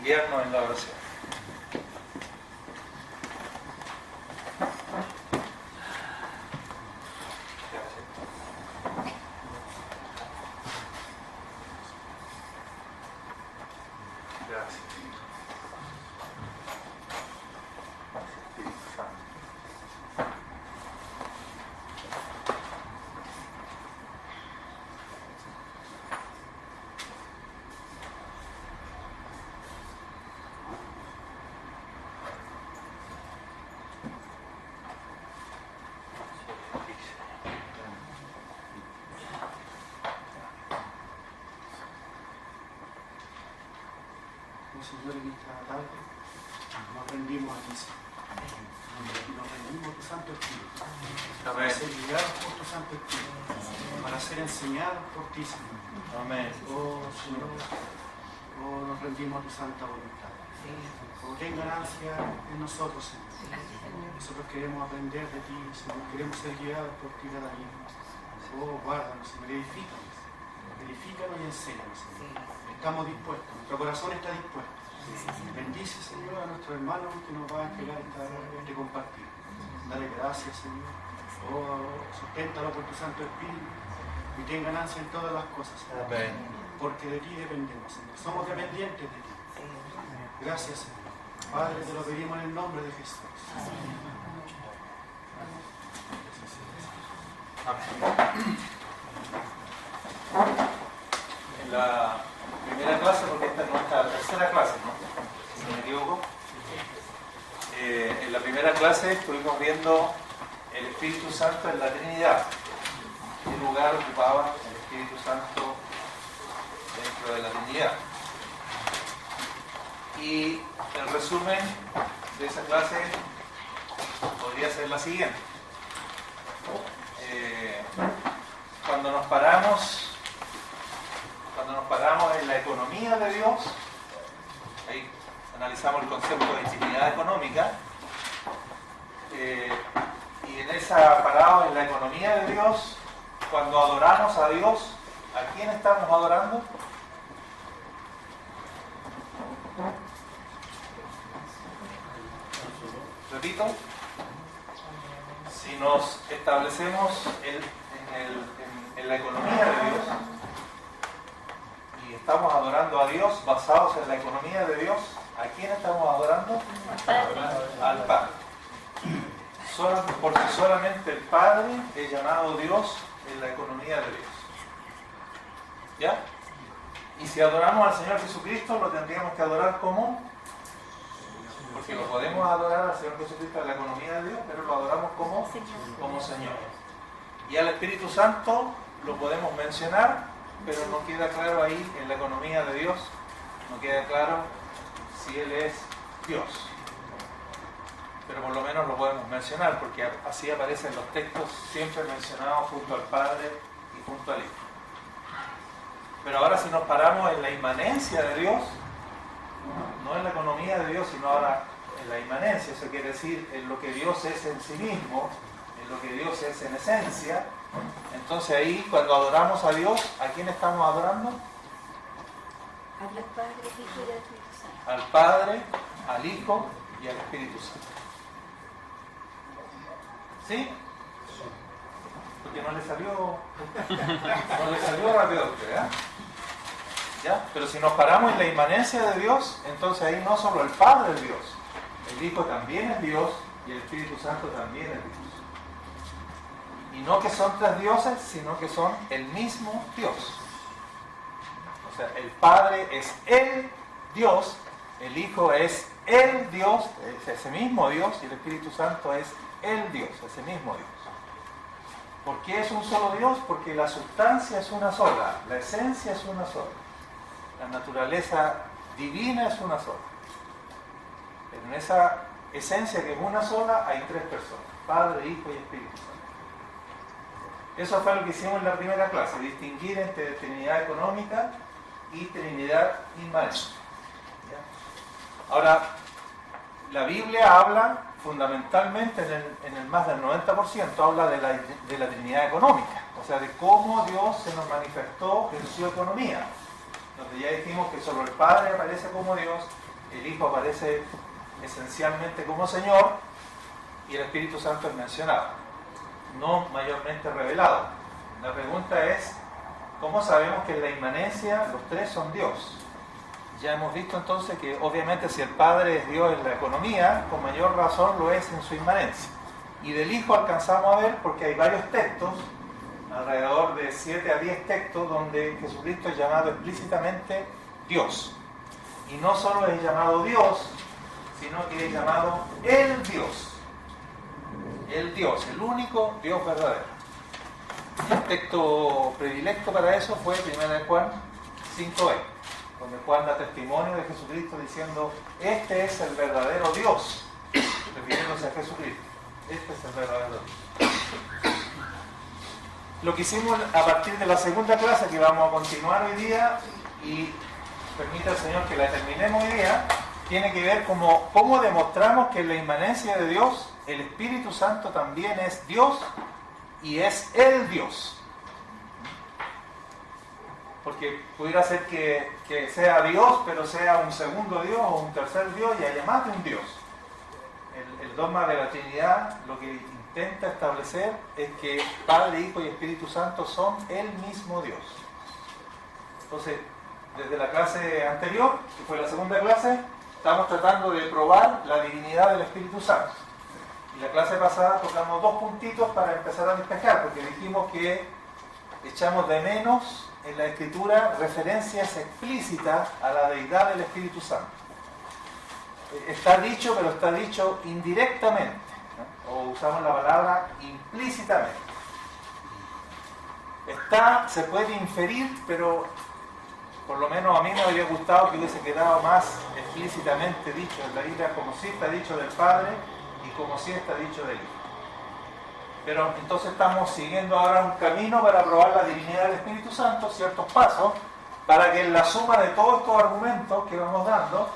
guiarnos en la oración. Gracias. Espíritu Santo. Señor, en esta tarde nos rendimos a ti, Señor. Nos rendimos a tu Santo Espíritu para ser guiados por tu Santo Espíritu, para ser enseñados por ti, Señor. Amén. Oh Señor, oh, nos rendimos a tu santa voluntad. Oh, ten ganancia en nosotros, Señor. Nosotros queremos aprender de ti, Señor. Queremos ser guiados por ti cada día. Oh, guárdanos, Señor. Edifícanos. Edifícanos y enséñanos, Señor. Estamos dispuestos, nuestro corazón está dispuesto. Bendice, Señor, a nuestro hermano que nos va a entregar este compartir. Dale gracias, Señor. Oh, susténtalo por tu Santo Espíritu y ten ganancia en todas las cosas, Señor. Amén. Porque de ti dependemos, Señor. Somos dependientes de ti. Gracias, Señor. Padre, te lo pedimos en el nombre de Jesús. Amén. En la primera clase, porque esta es nuestra tercera clase, ¿no? Si no me equivoco. En la primera clase estuvimos viendo el Espíritu Santo en la Trinidad. ¿Qué lugar ocupaba el Espíritu Santo dentro de la Trinidad? Y el resumen de esa clase podría ser la siguiente. Cuando nos paramos en la economía de Dios, ahí analizamos el concepto de Trinidad económica, y en esa parada en la economía de Dios, cuando adoramos a Dios, ¿a quién estamos adorando? Repito, si nos establecemos en la economía de Dios y estamos adorando a Dios basados en la economía de Dios, ¿a quién estamos adorando? Al Padre. Porque solamente el Padre es llamado Dios en la economía de Dios. ¿Ya? Y si adoramos al Señor Jesucristo, lo tendríamos que adorar como, porque lo podemos adorar al Señor Jesucristo en la economía de Dios, pero lo adoramos como Señor. Y al Espíritu Santo lo podemos mencionar, pero no queda claro ahí en la economía de Dios, no queda claro si Él es Dios. Pero por lo menos lo podemos mencionar, porque así aparecen los textos siempre mencionados junto al Padre y junto al Hijo. Pero ahora si nos paramos en la inmanencia de Dios, no en la economía de Dios, sino ahora en la inmanencia, eso quiere decir en lo que Dios es en sí mismo, en lo que Dios es en esencia, entonces ahí cuando adoramos a Dios, ¿a quién estamos adorando? Al Padre, Hijo y al Espíritu Santo. Al Padre, al Hijo y al Espíritu Santo. ¿Sí? Porque no le salió rápido a usted, ¿eh? ¿Ya? Pero si nos paramos en la inmanencia de Dios, entonces ahí no solo el Padre es Dios, el Hijo también es Dios y el Espíritu Santo también es Dios. Y no que son tres dioses, sino que son el mismo Dios. O sea, el Padre es el Dios, el Hijo es el Dios, es ese mismo Dios, y el Espíritu Santo es el Dios, ese mismo Dios. ¿Por qué es un solo Dios? Porque la sustancia es una sola, la esencia es una sola, la naturaleza divina es una sola. Pero en esa esencia que es una sola hay tres personas, Padre, Hijo y Espíritu Santo. Eso fue lo que hicimos en la primera clase, distinguir entre Trinidad económica y Trinidad inmanente. Ahora, la Biblia habla fundamentalmente en el más del 90%, habla de la Trinidad económica, o sea, de cómo Dios se nos manifestó en su economía, donde ya dijimos que solo el Padre aparece como Dios, el Hijo aparece esencialmente como Señor y el Espíritu Santo es mencionado, no mayormente revelado. La pregunta es, ¿cómo sabemos que en la inmanencia los tres son Dios? Ya hemos visto entonces que obviamente si el Padre es Dios en la economía, con mayor razón lo es en su inmanencia. Y del Hijo alcanzamos a ver, porque hay varios textos, alrededor de 7 a 10 textos, donde Jesucristo es llamado explícitamente Dios. Y no solo es llamado Dios, sino que es llamado el Dios. El Dios, el único Dios verdadero. El texto predilecto para eso fue 1 Juan 5b, donde Juan da testimonio de Jesucristo diciendo, este es el verdadero Dios, refiriéndose a Jesucristo. Este es el verdadero Dios. Lo que hicimos a partir de la segunda clase, que vamos a continuar hoy día, y permita el Señor que la terminemos hoy día, tiene que ver cómo demostramos que en la inmanencia de Dios, el Espíritu Santo también es Dios y es el Dios. Porque pudiera ser que sea Dios, pero sea un segundo Dios o un tercer Dios y haya más de un Dios. El dogma de la Trinidad lo que intenta establecer es que Padre, Hijo y Espíritu Santo son el mismo Dios. Entonces, desde la clase anterior, que fue la segunda clase, estamos tratando de probar la divinidad del Espíritu Santo. Y la clase pasada tocamos 2 puntitos para empezar a despejar, porque dijimos que echamos de menos en la Escritura referencias explícitas a la deidad del Espíritu Santo. Está dicho, pero está dicho indirectamente, ¿no? O usamos la palabra implícitamente. Se puede inferir, pero por lo menos a mí me habría gustado que hubiese quedado más explícitamente dicho en la Biblia, como sí está dicho del Padre y como sí está dicho del Hijo. Pero entonces estamos siguiendo ahora un camino para probar la divinidad del Espíritu Santo, ciertos pasos, para que en la suma de todos estos argumentos que vamos dando,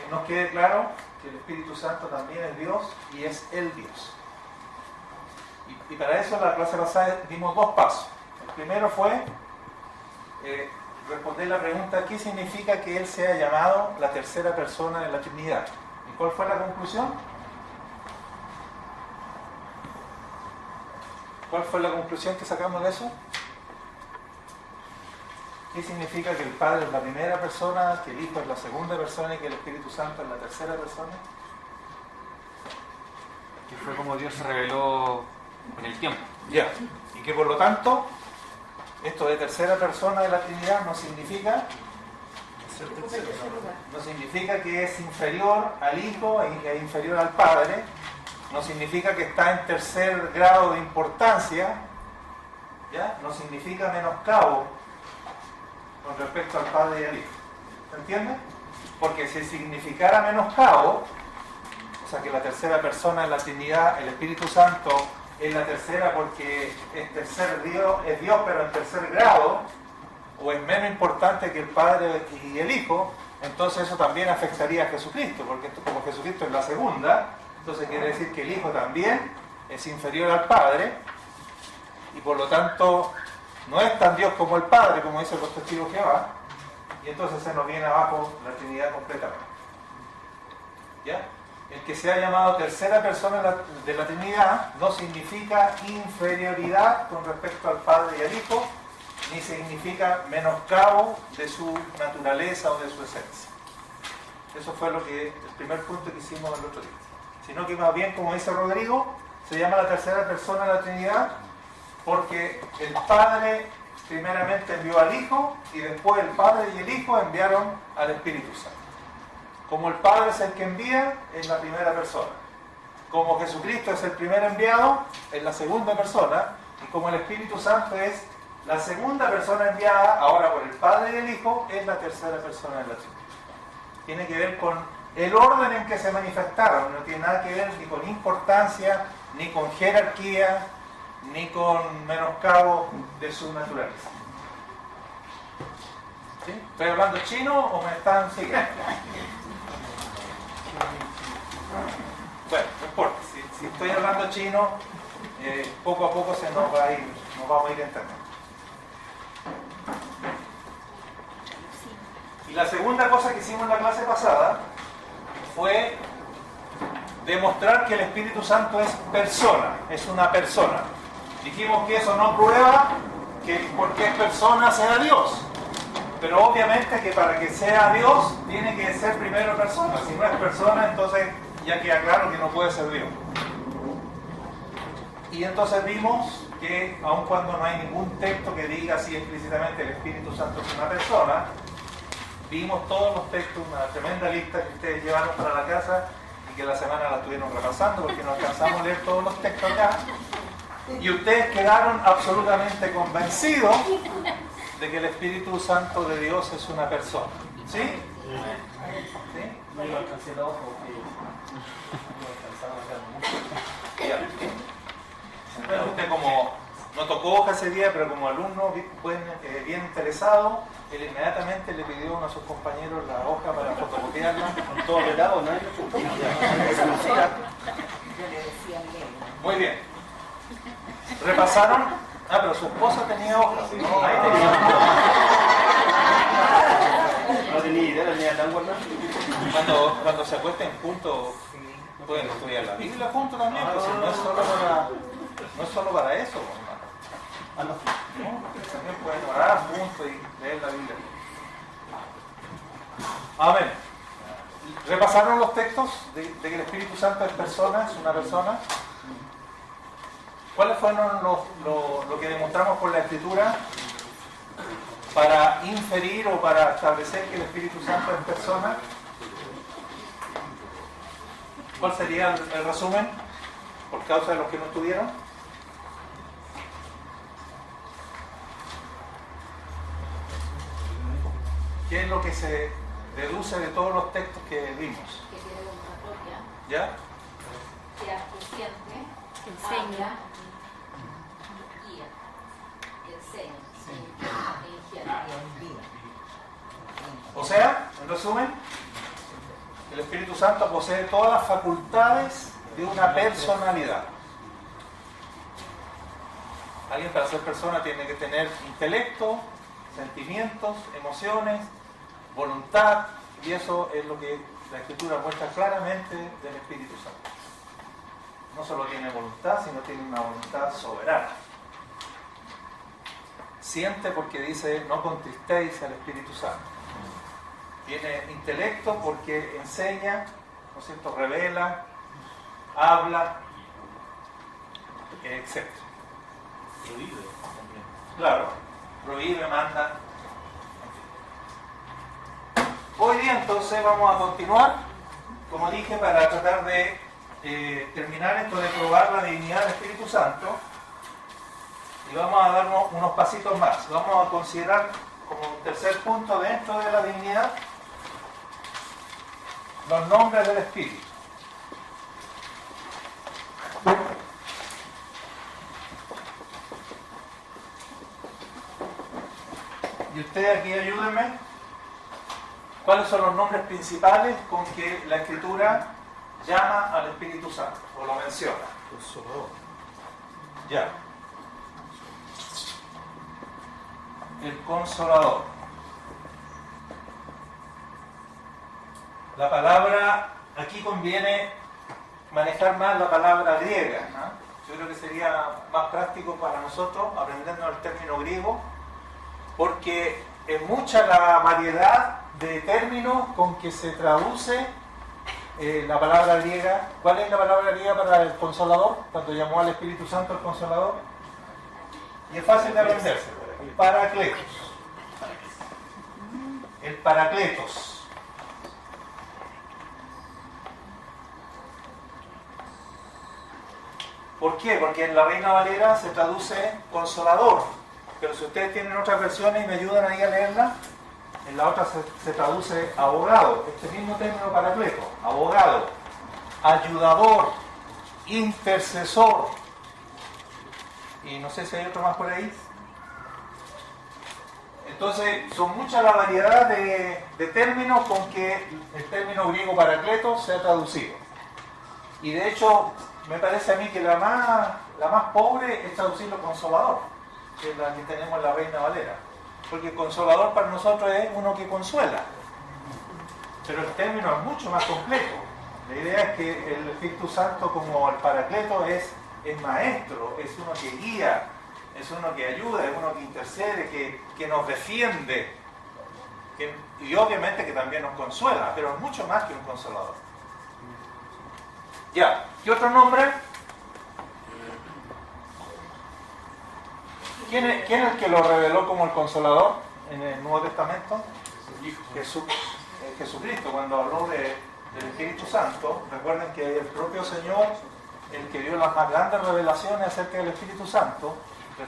nos quede claro que el Espíritu Santo también es Dios y es el Dios. Y para eso en la clase pasada dimos 2 pasos. El primero fue responder la pregunta, ¿qué significa que Él sea llamado la tercera persona de la Trinidad? ¿Y cuál fue la conclusión? ¿Cuál fue la conclusión que sacamos de eso? ¿Qué significa que el Padre es la primera persona, que el Hijo es la segunda persona y que el Espíritu Santo es la tercera persona? Que fue como Dios se reveló en el tiempo. Ya. Y que por lo tanto, esto de tercera persona de la Trinidad no significa que es inferior al Hijo e inferior al Padre, no significa que está en tercer grado de importancia, ¿ya? No significa menoscabo con respecto al Padre y al Hijo. ¿Se entiende? Porque si significara menoscabo, o sea que la tercera persona en la Trinidad, el Espíritu Santo, es la tercera porque es Dios pero en tercer grado, o es menos importante que el Padre y el Hijo, entonces eso también afectaría a Jesucristo, porque como Jesucristo es la segunda, entonces quiere decir que el Hijo también es inferior al Padre, y por lo tanto no es tan Dios como el Padre, como dicen los testigos de Jehová, y entonces se nos viene abajo la Trinidad completamente. ¿Ya? El que sea llamado tercera persona de la Trinidad no significa inferioridad con respecto al Padre y al Hijo, ni significa menoscabo de su naturaleza o de su esencia. Eso fue el primer punto que hicimos el otro día. Sino que más bien, como dice Rodrigo, se llama la tercera persona de la Trinidad porque el Padre primeramente envió al Hijo y después el Padre y el Hijo enviaron al Espíritu Santo. Como el Padre es el que envía, es la primera persona. Como Jesucristo es el primer enviado, es la segunda persona. Y como el Espíritu Santo es la segunda persona enviada, ahora por el Padre y el Hijo, es la tercera persona de la Trinidad. Tiene que ver con el orden en que se manifestaron, no tiene nada que ver ni con importancia, ni con jerarquía, ni con menoscabo de su naturaleza. ¿Sí? ¿Estoy hablando chino o me están siguiendo? Bueno, no importa, si estoy hablando chino, poco a poco nos vamos a ir entendiendo. Y la segunda cosa que hicimos en la clase pasada fue demostrar que el Espíritu Santo es persona, es una persona. Dijimos que eso no prueba que porque es persona sea Dios. Pero obviamente que para que sea Dios tiene que ser primero persona. Si no es persona, entonces ya queda claro que no puede ser Dios. Y entonces vimos que aun cuando no hay ningún texto que diga así explícitamente el Espíritu Santo es una persona, vimos todos los textos, una tremenda lista que ustedes llevaron para la casa y que la semana la estuvieron repasando porque no alcanzamos a leer todos los textos acá. Y ustedes quedaron absolutamente convencidos de que el Espíritu Santo de Dios es una persona. ¿Sí? ¿Sí? No iba a alcanzar el ojo porque no alcanzaba a ver mucho. Ya. Entonces usted como no tocó hoja ese día, pero como alumno bien interesado, él inmediatamente le pidió a uno de sus compañeros la hoja para fotocopiarla. Con todo vetado, nadie lo chutó. Yo le decía leer. Muy bien. ¿Repasaron? Ah, pero su esposa tenía hojas. ¿No? Ahí tenía. No tenía idea, la tenía tan guardada. Cuando se acuesten juntos, pueden estudiar la Biblia juntos también, pues si no es solo para eso, hermano. Ah, no. ¿No? También pueden orar juntos y leer la Biblia. Amén. ¿Repasaron los textos de que el Espíritu Santo es persona, es una persona? ¿Cuáles fueron lo que demostramos con la Escritura para inferir o para establecer que el Espíritu Santo es persona? ¿Cuál sería el resumen? Por causa de los que no estuvieron. ¿Qué es lo que se deduce de todos los textos que vimos? Que tiene voluntad propia, ¿Ya? que es consciente, Enseña. guía, enseña, e ingiere. O sea, en resumen, el Espíritu Santo posee todas las facultades de una personalidad. Alguien para ser persona tiene que tener intelecto, sentimientos, emociones, voluntad, y eso es lo que la Escritura muestra claramente del Espíritu Santo. No solo tiene voluntad, sino tiene una voluntad soberana. Siente porque dice, no contristéis al Espíritu Santo. Tiene intelecto porque enseña, ¿no es cierto?, revela, habla, etc. Prohíbe también. Claro, prohíbe, manda. Hoy día entonces vamos a continuar, como dije, para tratar de terminar esto de probar la divinidad del Espíritu Santo. Y vamos a darnos unos pasitos más. Vamos a considerar como tercer punto dentro de la divinidad los nombres del Espíritu. Y ustedes aquí ayúdenme. ¿Cuáles son los nombres principales con que la Escritura llama al Espíritu Santo o lo menciona? Consolador. Ya. El Consolador. La palabra, aquí conviene manejar más la palabra griega, ¿no? Yo creo que sería más práctico para nosotros aprendiendo el término griego, porque es mucha la variedad de términos con que se traduce la palabra griega. ¿Cuál es la palabra griega para el Consolador? Cuando llamó al Espíritu Santo el Consolador. Y es fácil de aprenderse. Paracletos. El Paracletos. ¿Por qué? Porque en la Reina Valera se traduce Consolador. Pero si ustedes tienen otras versiones y me ayudan ahí a leerla, en la otra se traduce abogado. Este mismo término paracleto. Abogado, ayudador, intercesor. Y no sé si hay otro más por ahí. Entonces, son muchas la variedad de términos con que el término griego paracleto se ha traducido. Y de hecho, me parece a mí que la más pobre es traducirlo consolador, que es la que tenemos en la Reina Valera. Porque el consolador para nosotros es uno que consuela. Pero el término es mucho más completo. La idea es que el Espíritu Santo, como el Paracleto, es maestro, es uno que guía, es uno que ayuda, es uno que intercede, que nos defiende, y obviamente que también nos consuela, pero es mucho más que un consolador. Ya, ¿qué otro nombre? ¿Quién es el que lo reveló como el consolador en el Nuevo Testamento? Jesucristo, cuando habló del Espíritu Santo. Recuerden que el propio Señor, el que dio las más grandes revelaciones acerca del Espíritu Santo,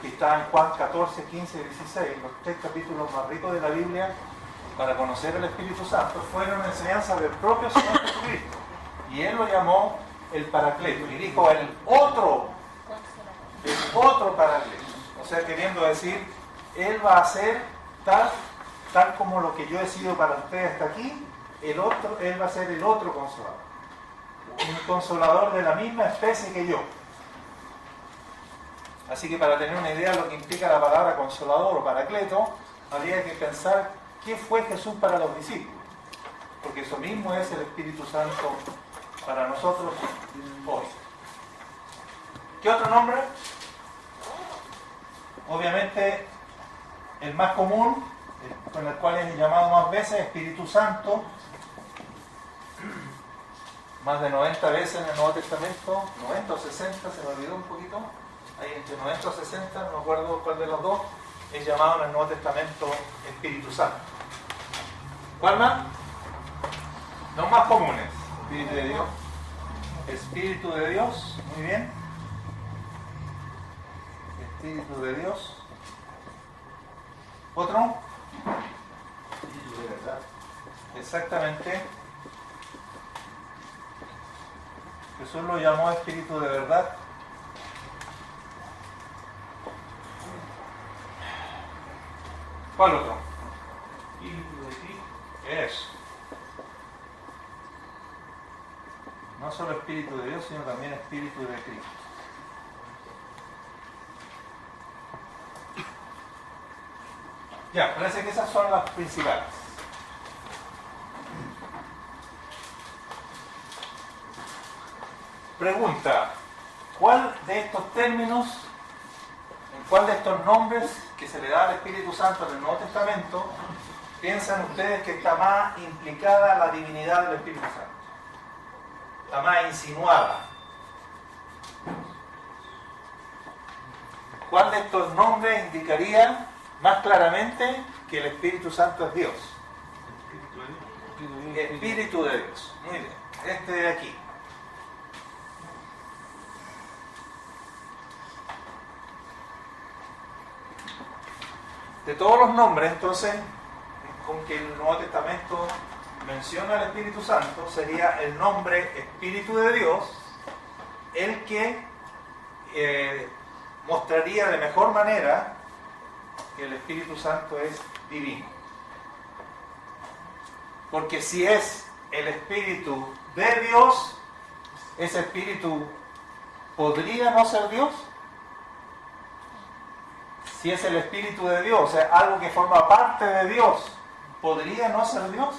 que está en Juan 14, 15 y 16, los 3 capítulos más ricos de la Biblia para conocer el Espíritu Santo, fueron enseñanzas del propio Señor Jesucristo. Y Él lo llamó el Paracleto, y dijo el otro Paracleto. O sea, queriendo decir, Él va a ser tal como lo que yo he sido para ustedes hasta aquí, Él va a ser el otro consolador. Un consolador de la misma especie que yo. Así que para tener una idea de lo que implica la palabra consolador o paracleto, habría que pensar qué fue Jesús para los discípulos. Porque eso mismo es el Espíritu Santo para nosotros hoy. ¿Qué otro nombre? Obviamente el más común, con el cual es llamado más veces, Espíritu Santo. Más de 90 veces en el Nuevo Testamento, 90 o 60, se me olvidó un poquito. Hay entre 90 o 60, no me acuerdo cuál de los dos, es llamado en el Nuevo Testamento Espíritu Santo. ¿Cuál más? Los más comunes. Espíritu de Dios. Espíritu de Dios, muy bien. Espíritu de Dios. ¿Otro? Espíritu de verdad. Exactamente. Jesús lo llamó Espíritu de verdad. ¿Cuál otro? Espíritu de Cristo. Eso. No solo Espíritu de Dios, sino también Espíritu de Cristo. Ya, parece que esas son las principales. Pregunta, ¿cuál de estos términos, en cuál de estos nombres que se le da al Espíritu Santo en el Nuevo Testamento, piensan ustedes que está más implicada la divinidad del Espíritu Santo? Está más insinuada. ¿Cuál de estos nombres indicaría más claramente que el Espíritu Santo es Dios? Espíritu de Dios. Muy bien. Este de aquí. De todos los nombres, entonces, con que el Nuevo Testamento menciona al Espíritu Santo, sería el nombre Espíritu de Dios, el que mostraría de mejor manera que el Espíritu Santo es divino. Porque si es el Espíritu de Dios, ¿ese Espíritu podría no ser Dios? Si es el Espíritu de Dios, o sea, algo que forma parte de Dios, ¿podría no ser Dios?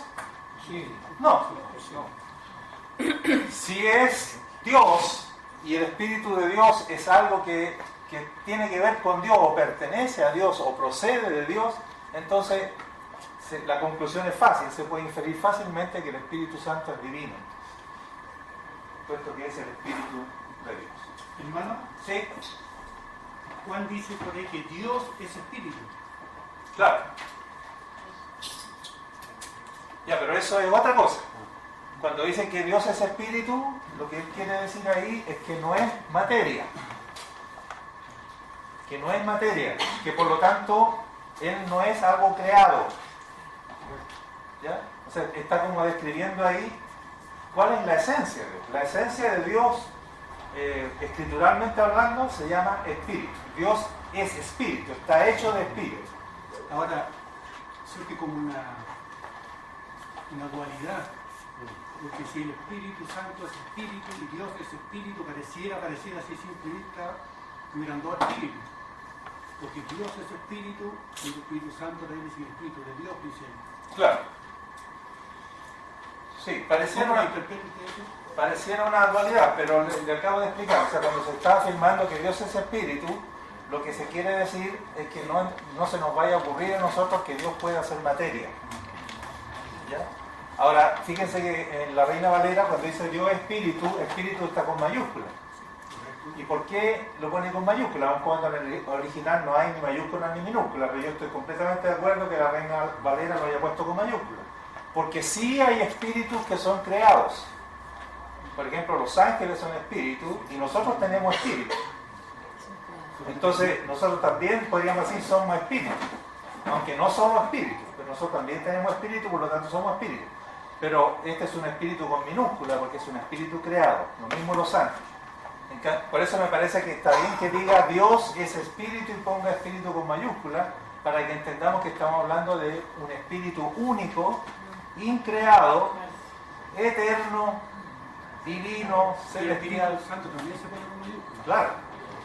Sí. No. Si es Dios y el Espíritu de Dios es algo que tiene que ver con Dios, o pertenece a Dios, o procede de Dios, entonces la conclusión es fácil, se puede inferir fácilmente que el Espíritu Santo es divino, puesto que es el Espíritu de Dios. Hermano, ¿Sí? Juan dice por ahí que Dios es espíritu. Claro. Ya, pero eso es otra cosa. Cuando dice que Dios es espíritu, lo que él quiere decir ahí es que no es materia. Que no es materia. Que por lo tanto, él no es algo creado. ¿Ya? O sea, está como describiendo ahí cuál es la esencia de Dios. La esencia de Dios, escrituralmente hablando, se llama espíritu. Dios es espíritu, está hecho de espíritu. Ahora, surge como una dualidad, porque si el Espíritu Santo es espíritu y Dios es espíritu, pareciera así simple vista, hubieran dos espíritus, porque Dios es espíritu y el Espíritu Santo también es el espíritu de Dios, dice él. Claro. Sí, ¿Cómo lo interpreta eso? pareciera una dualidad, pero le acabo de explicar. O sea, cuando se está afirmando que Dios es espíritu, lo que se quiere decir es que no se nos vaya a ocurrir a nosotros que Dios pueda hacer materia. ¿Ya? Ahora, fíjense que en la Reina Valera, cuando dice Dios espíritu, espíritu está con mayúscula. ¿Y por qué lo pone con mayúscula? Aun cuando en el original no hay ni mayúscula ni minúscula, pero yo estoy completamente de acuerdo que la Reina Valera lo haya puesto con mayúscula. Porque sí hay espíritus que son creados. Por ejemplo, los ángeles son espíritus y nosotros tenemos espíritus. Entonces, nosotros también podríamos decir somos espíritus. Aunque no somos espíritus, pero nosotros también tenemos espíritu, por lo tanto somos espíritus. Pero este es un espíritu con minúscula porque es un espíritu creado, lo mismo los ángeles. Por eso me parece que está bien que diga Dios es espíritu y ponga espíritu con mayúscula, para que entendamos que estamos hablando de un espíritu único, increado, eterno, divino, El Espíritu celestial. Santo también se pone con mayúscula. Claro,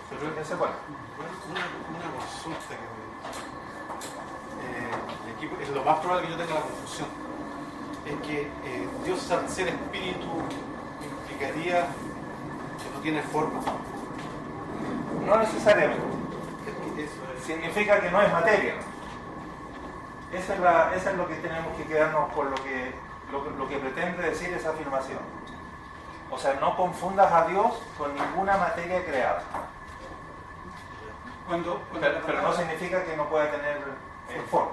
pero ese bueno. Una consulta que aquí es lo más probable que yo tenga la confusión. Es que Dios al ser espíritu implicaría que no tiene forma. No necesariamente. Eso es. Significa que no es materia. Eso es lo que tenemos que quedarnos con lo que pretende decir esa afirmación. O sea, no confundas a Dios con ninguna materia creada. Pero no significa que no pueda tener forma.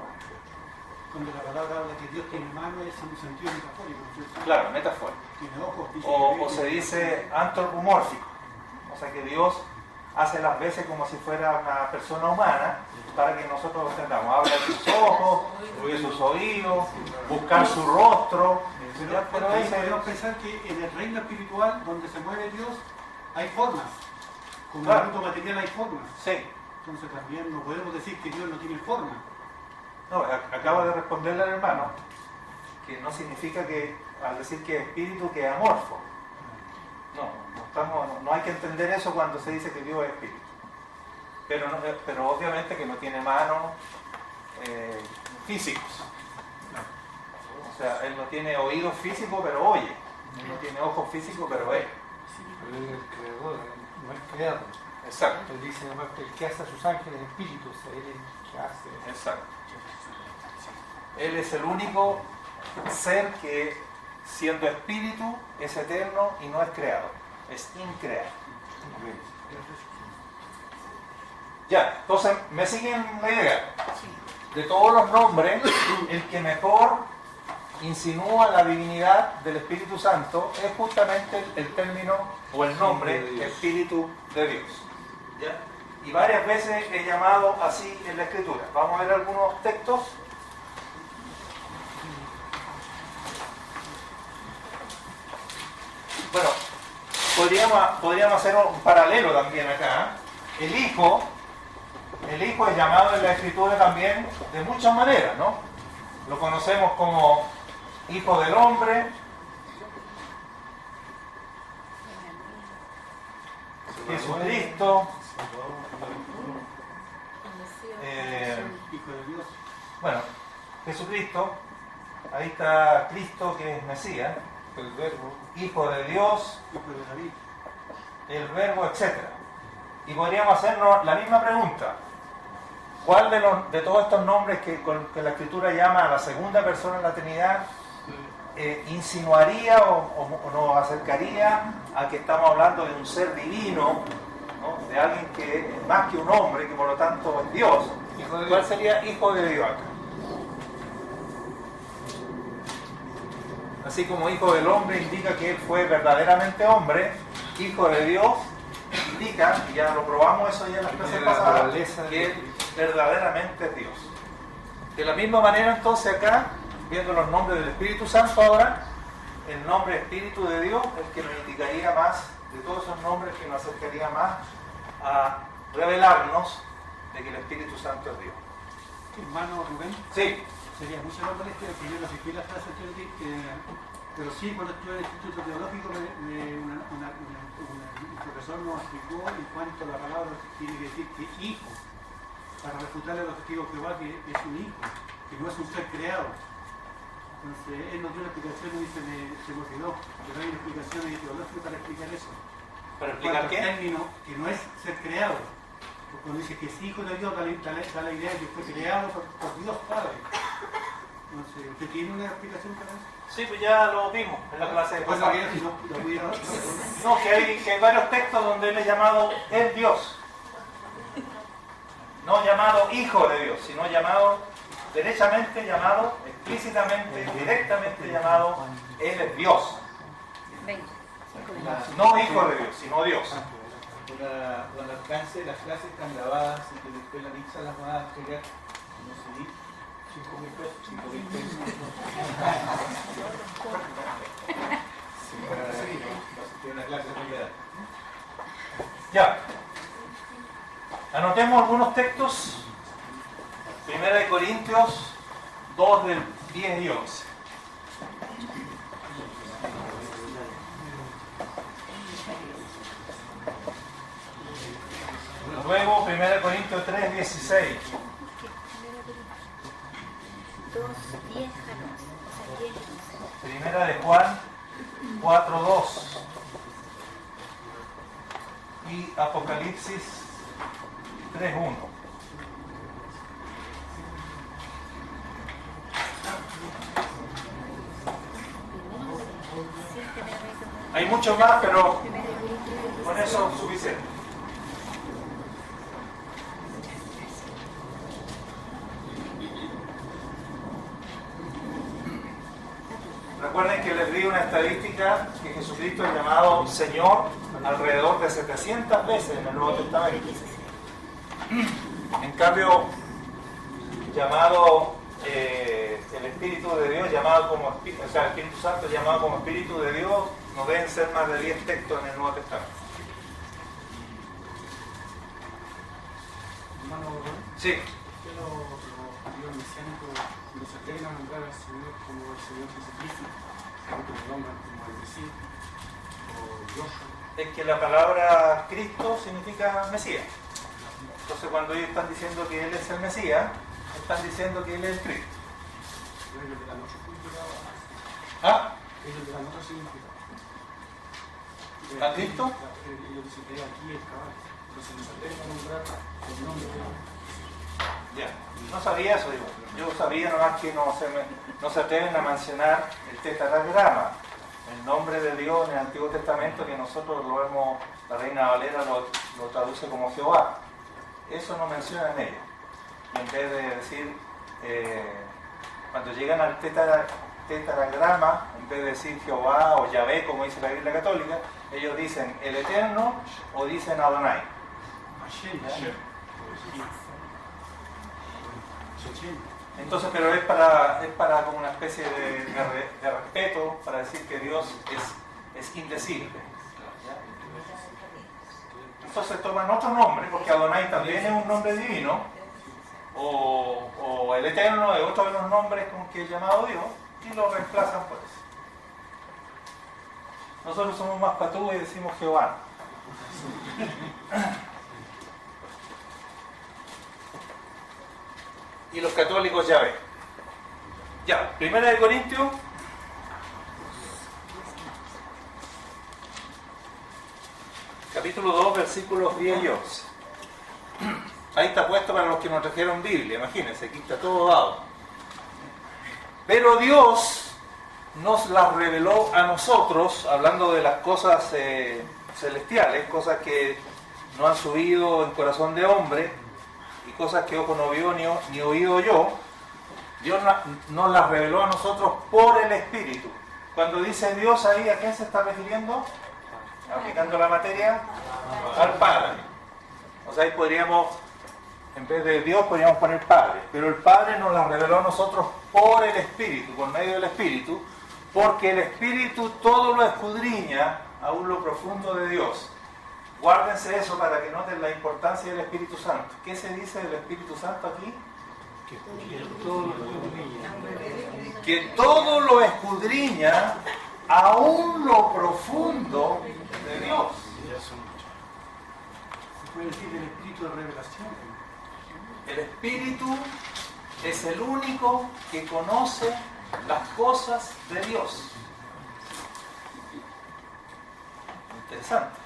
Cuando la palabra habla que Dios tiene mano es en un sentido metafórico, ¿no es cierto? Claro, metafórico. Tiene ojos, dice O se dice antropomórfico. O sea que Dios hace las veces como si fuera una persona humana para que nosotros lo entendamos. Habla de sus ojos, de sus oídos, buscar su rostro. Pero ahí podemos pensar que en el reino espiritual donde se mueve Dios hay formas. Como en el Claro. mundo material hay formas. Sí. Entonces también no podemos decir que Dios no tiene forma. No, acabo de responderle al hermano que no significa que al decir que es espíritu que es amorfo. No hay que entender eso cuando se dice que Dios es espíritu. Pero obviamente que no tiene manos físicos. O sea, él no tiene oídos físicos, pero oye. Él no tiene ojos físicos, pero ve. Pero él es el creador, no es creado. Exacto. Él dice además que el que hace a sus ángeles espíritus, o sea, él es el que hace. Exacto. Él es el único ser que, siendo espíritu, es eterno y no es creado. Es increado. Ya, entonces, ¿me siguen la idea? De todos los nombres, el que mejor insinúa la divinidad del Espíritu Santo es justamente el término o el nombre Espíritu de Dios. ¿Ya? Y varias veces he llamado así en la Escritura. Vamos a ver algunos textos. Bueno, podríamos hacer un paralelo también acá. El Hijo es llamado en la Escritura también de muchas maneras, ¿no? Lo conocemos como Hijo del Hombre, Jesucristo, Hijo de Dios. bueno, Jesucristo, ahí está Cristo que es Mesías, El verbo. Hijo de Dios, Hijo de David. el Verbo, etc. Y podríamos hacernos la misma pregunta. ¿Cuál de todos estos nombres que la Escritura llama a la segunda persona de la Trinidad insinuaría o nos acercaría a que estamos hablando de un ser divino, ¿no? De alguien que es más que un hombre, que por lo tanto es Dios? Hijo de ¿Cuál Dios. sería Hijo de Dios acá? Así como Hijo del Hombre indica que él fue verdaderamente hombre, Hijo de Dios indica, y ya lo probamos eso ya en las clases la pasadas, naturaleza de que él verdaderamente es Dios. De la misma manera entonces acá, viendo los nombres del Espíritu Santo ahora, el nombre Espíritu de Dios es el que nos indicaría más, de todos esos nombres, que nos acercaría más a revelarnos de que el Espíritu Santo es Dios. Hermano Rubén, Sí, sería mucho más molestia que yo no asistí a las clases teológicas, pero sí, cuando estuve en el Instituto Teológico, un profesor nos explicó en cuanto a la palabra que tiene que decir que hijo, para refutarle a los testigos de Jehová que es un hijo, que no es un ser creado. Entonces, él nos dio la explicación y dice, se me olvidó, pero hay una explicación teológica para explicar eso. ¿Para explicar Cuando qué? el término que no es ser creado, porque cuando dice que es hijo de Dios, da la idea de que fue creado por Dios Padre. Entonces, ¿usted tiene una explicación para eso? Sí, pues ya lo vimos en la clase de Pues pasada. si no lo pudiera dar. No, que hay varios textos donde él es llamado el Dios. No llamado hijo de Dios, sino llamado, derechamente llamado, explícitamente, directamente llamado, él es Dios. 20. No hijo de Dios, sino Dios. Con alcance, las clases están grabadas y que después la pizza las va a entregar, no sé, 5.000 pesos, 5.000 pesos. Sí, una clase muy grande. Ya. Anotemos algunos textos. 1 Corintios 2 del 10 y 11. Luego 1 Corintios 3, 16. 2, 10 a 11. O sea, 10 y 11. Primera de Juan 4, 2. Y Apocalipsis 3, 1. Hay muchos más, pero con eso es suficiente. Recuerden que les di una estadística que Jesucristo es llamado Señor alrededor de 700 veces en el Nuevo Testamento. En cambio, llamado el Espíritu de Dios, llamado como o sea, el Espíritu Santo llamado como Espíritu de Dios, no deben ser más de 10 textos en el Nuevo Testamento. Hermano, Sí. que los mesiánicos nos atreven a nombrar al Señor como el Señor Jesucristo, que lo nombran como el Mesías o Dios. Es que la palabra Cristo significa Mesías. Entonces cuando ellos están diciendo que Él es el Mesías, están diciendo que Él es el Cristo. Ellos le dan otro significado. ¿Ah? Ellos le dan otro significado. ¿A Cristo? Ellos dicen que aquí es cabal. Entonces nos atreven a nombrar el nombre de Dios. Ya, no sabía eso, digo. Yo sabía nomás que no se atreven a mencionar el tetragrama, el nombre de Dios en el Antiguo Testamento, que nosotros lo vemos, la Reina Valera lo traduce como Jehová. Eso no mencionan ellos. Y en vez de decir, cuando llegan al tetragrama, en vez de decir Jehová o Yahvé, como dice la Biblia Católica, ellos dicen el Eterno o dicen Adonai. Hashem. Entonces, pero es para como una especie de respeto, para decir que Dios es indecible. Entonces toman otro nombre, porque Adonai también es un nombre divino, o el Eterno es otro de los nombres con que es llamado Dios, y lo reemplazan por eso. Nosotros somos más patúos y decimos Jehová. Y los católicos ya ven. Ya, 1 Corintios capítulo 2, versículos 10 y 11. Ahí está puesto para los que nos trajeron Biblia, imagínense, aquí está todo dado. Pero Dios nos las reveló a nosotros, hablando de las cosas celestiales, cosas que no han subido en corazón de hombre, y cosas que ojo no vio ni oído yo. Dios nos las reveló a nosotros por el Espíritu. Cuando dice Dios ahí, ¿a quién se está refiriendo? Aplicando la materia al Padre. O sea, ahí podríamos, en vez de Dios, podríamos poner Padre. Pero el Padre nos las reveló a nosotros por el Espíritu, por medio del Espíritu, porque el Espíritu todo lo escudriña, aún lo profundo de Dios. Guárdense eso para que noten la importancia del Espíritu Santo. ¿Qué se dice del Espíritu Santo aquí? Que todo lo escudriña, aún lo profundo de Dios. Se puede decir el espíritu de revelación. El Espíritu es el único que conoce las cosas de Dios. Interesante.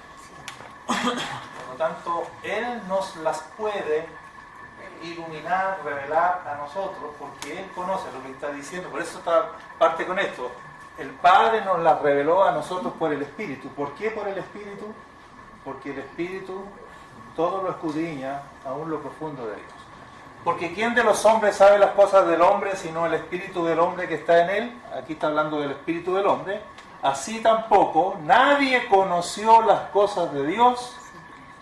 Por lo tanto, Él nos las puede iluminar, revelar a nosotros, porque Él conoce lo que está diciendo. Por eso parte con esto. El Padre nos las reveló a nosotros por el Espíritu. ¿Por qué por el Espíritu? Porque el Espíritu todo lo escudriña, aún lo profundo de Dios. Porque ¿quién de los hombres sabe las cosas del hombre sino el Espíritu del hombre que está en él? Aquí está hablando del Espíritu del hombre. Así tampoco nadie conoció las cosas de Dios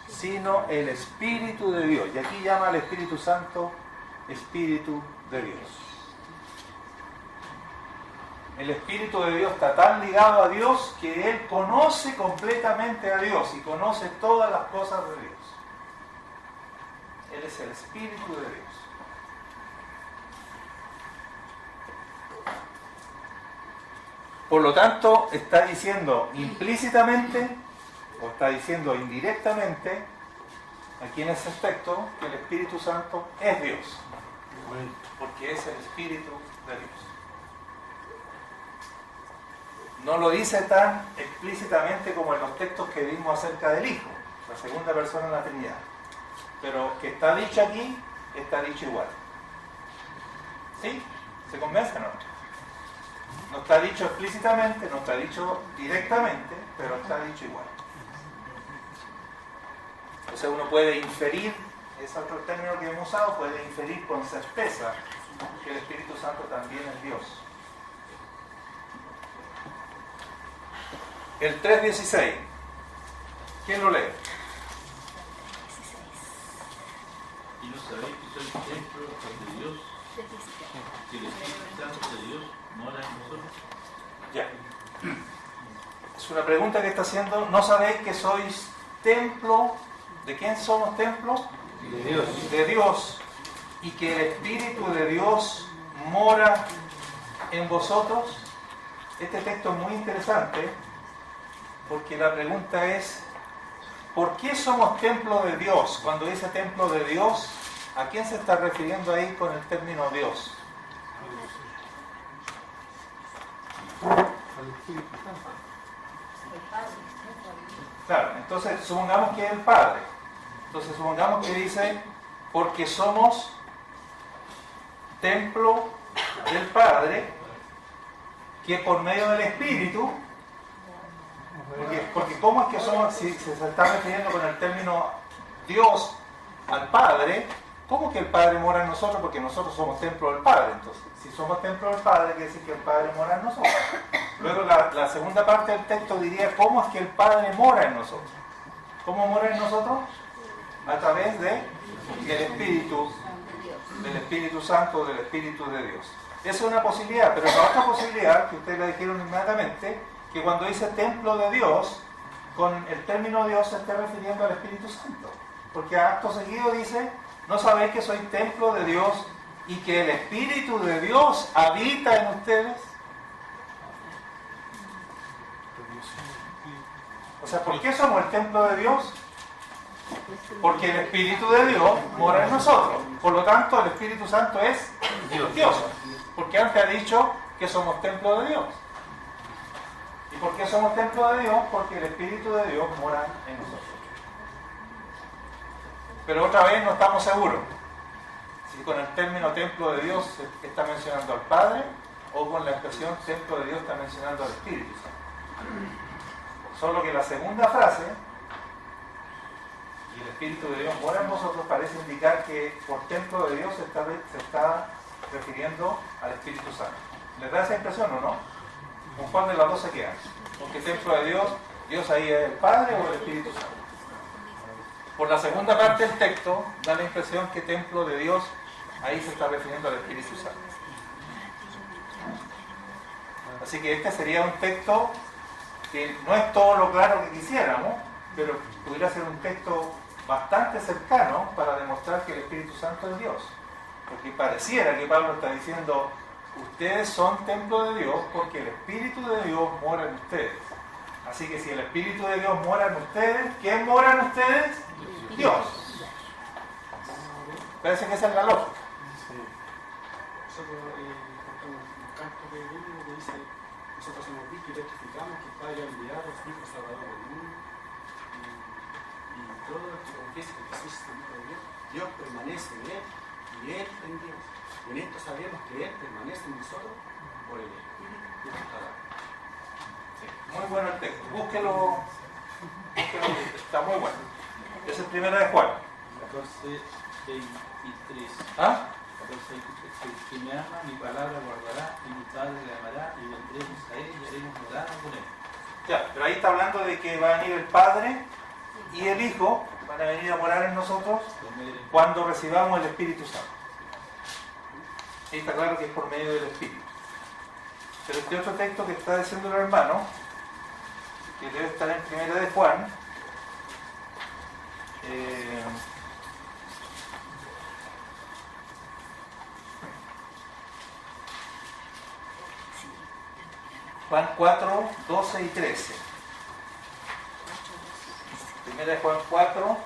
sino el Espíritu de Dios. Y aquí llama al Espíritu Santo Espíritu de Dios. El Espíritu de Dios está tan ligado a Dios que Él conoce completamente a Dios y conoce todas las cosas de Dios. Él es el Espíritu de Dios. Por lo tanto, está diciendo implícitamente o está diciendo indirectamente aquí en ese aspecto que el Espíritu Santo es Dios, porque es el Espíritu de Dios. No lo dice tan explícitamente como en los textos que vimos acerca del Hijo, la segunda persona en la Trinidad, pero que está dicho aquí, está dicho igual. ¿Sí? ¿Se convencen o no? No está dicho explícitamente, no está dicho directamente, pero está dicho igual. O sea, uno puede inferir, es otro término que hemos usado, puede inferir con certeza que el Espíritu Santo también es Dios. El 3.16. ¿Quién lo lee? Y no sabéis que sois templo de Dios, que el Espíritu Santo de Dios mora en vosotros. Ya. Es una pregunta que está haciendo. ¿No sabéis que sois templo? ¿De quién somos templo? De Dios. De Dios. Y que el Espíritu de Dios mora en vosotros. Este texto es muy interesante porque la pregunta es: ¿por qué somos templo de Dios? Cuando dice templo de Dios, ¿a quién se está refiriendo ahí con el término Dios? Claro, entonces supongamos que es el Padre. Entonces supongamos que dice, porque somos templo del Padre, que por medio del Espíritu, porque ¿cómo es que somos, si se está refiriendo con el término Dios al Padre, ¿cómo que el Padre mora en nosotros? Porque nosotros somos templo del Padre. Entonces, si somos templo del Padre, quiere decir que el Padre mora en nosotros. Luego la segunda parte del texto diría, ¿cómo es que el Padre mora en nosotros? ¿Cómo mora en nosotros? A través del Espíritu Santo, del Espíritu de Dios. Esa es una posibilidad, pero la otra posibilidad, que ustedes la dijeron inmediatamente, que cuando dice templo de Dios, con el término Dios se está refiriendo al Espíritu Santo. Porque acto seguido dice, ¿no sabéis que soy templo de Dios y que el Espíritu de Dios habita en ustedes? O sea, ¿por qué somos el templo de Dios? Porque el Espíritu de Dios mora en nosotros. Por lo tanto, el Espíritu Santo es Dios. Porque antes ha dicho que somos templo de Dios. ¿Y por qué somos templo de Dios? Porque el Espíritu de Dios mora en nosotros. Pero otra vez no estamos seguros si con el término templo de Dios se está mencionando al Padre o con la expresión templo de Dios está mencionando al Espíritu Santo. Solo que la segunda frase, y el Espíritu de Dios mora en vosotros, parece indicar que por templo de Dios se está refiriendo al Espíritu Santo. ¿Les da esa impresión o no? ¿Con cuál de las dos se quedan? Porque templo de Dios, Dios ahí es el Padre o el Espíritu Santo. Por la segunda parte del texto da la impresión que templo de Dios ahí se está refiriendo al Espíritu Santo. Así que este sería un texto que no es todo lo claro que quisiéramos, pero pudiera ser un texto bastante cercano para demostrar que el Espíritu Santo es Dios. Porque pareciera que Pablo está diciendo, ustedes son templo de Dios porque el Espíritu de Dios mora en ustedes. Así que si el Espíritu de Dios mora en ustedes, ¿quién mora en ustedes? Dios. Parece que esa es la lógica. Nosotros, acto que bíblico que dice, nosotros hemos visto y testificamos que el Padre ha enviado a su Hijo Salvador del mundo, y todo el que confiese que Jesús es el Hijo de Dios, Dios permanece en él y él en Dios. En esto sabemos que él permanece en nosotros por el Espíritu de su palabra. Muy bueno el texto. Búsquelo, está muy bueno. Es el primero de Juan. 14, 23. ¿Ah? 14, 23. El que me ama, mi palabra guardará, y mi Padre le amará, y vendremos a él y haremos morada con él. Ya, pero ahí está hablando de que va a venir el Padre y el Hijo, van a venir a morar en nosotros cuando recibamos el Espíritu Santo. Ahí está claro que es por medio del Espíritu. Pero este otro texto que está diciendo el hermano, que debe estar en Primera de Juan, Juan 4, 12 y 13. Primera de Juan 4,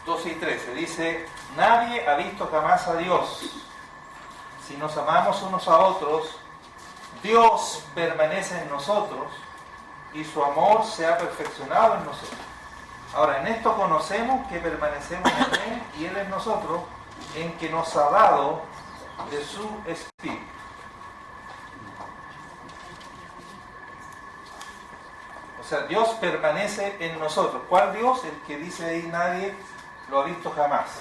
12 y 13. Dice, nadie ha visto jamás a Dios. Si nos amamos unos a otros, Dios permanece en nosotros y su amor se ha perfeccionado en nosotros. Ahora, en esto conocemos que permanecemos en Él y Él en nosotros, en que nos ha dado de su Espíritu. O sea, Dios permanece en nosotros. ¿Cuál Dios? El que dice ahí nadie lo ha visto jamás.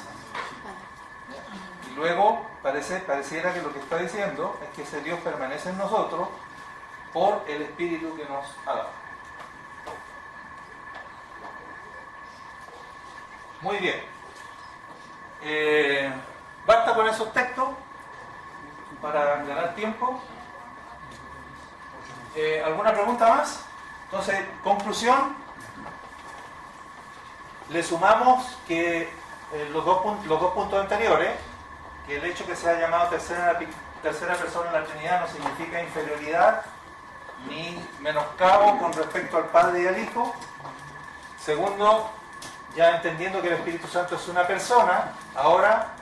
Y luego pareciera que lo que está diciendo es que ese Dios permanece en nosotros por el Espíritu que nos ha dado. Muy bien. ¿Basta con esos textos para ganar tiempo? ¿Alguna pregunta más? Entonces, conclusión. Le sumamos que los dos puntos anteriores, que el hecho que se ha llamado tercera persona en la Trinidad no significa inferioridad ni menoscabo con respecto al Padre y al Hijo. Segundo, ya entendiendo que el Espíritu Santo es una persona, ahora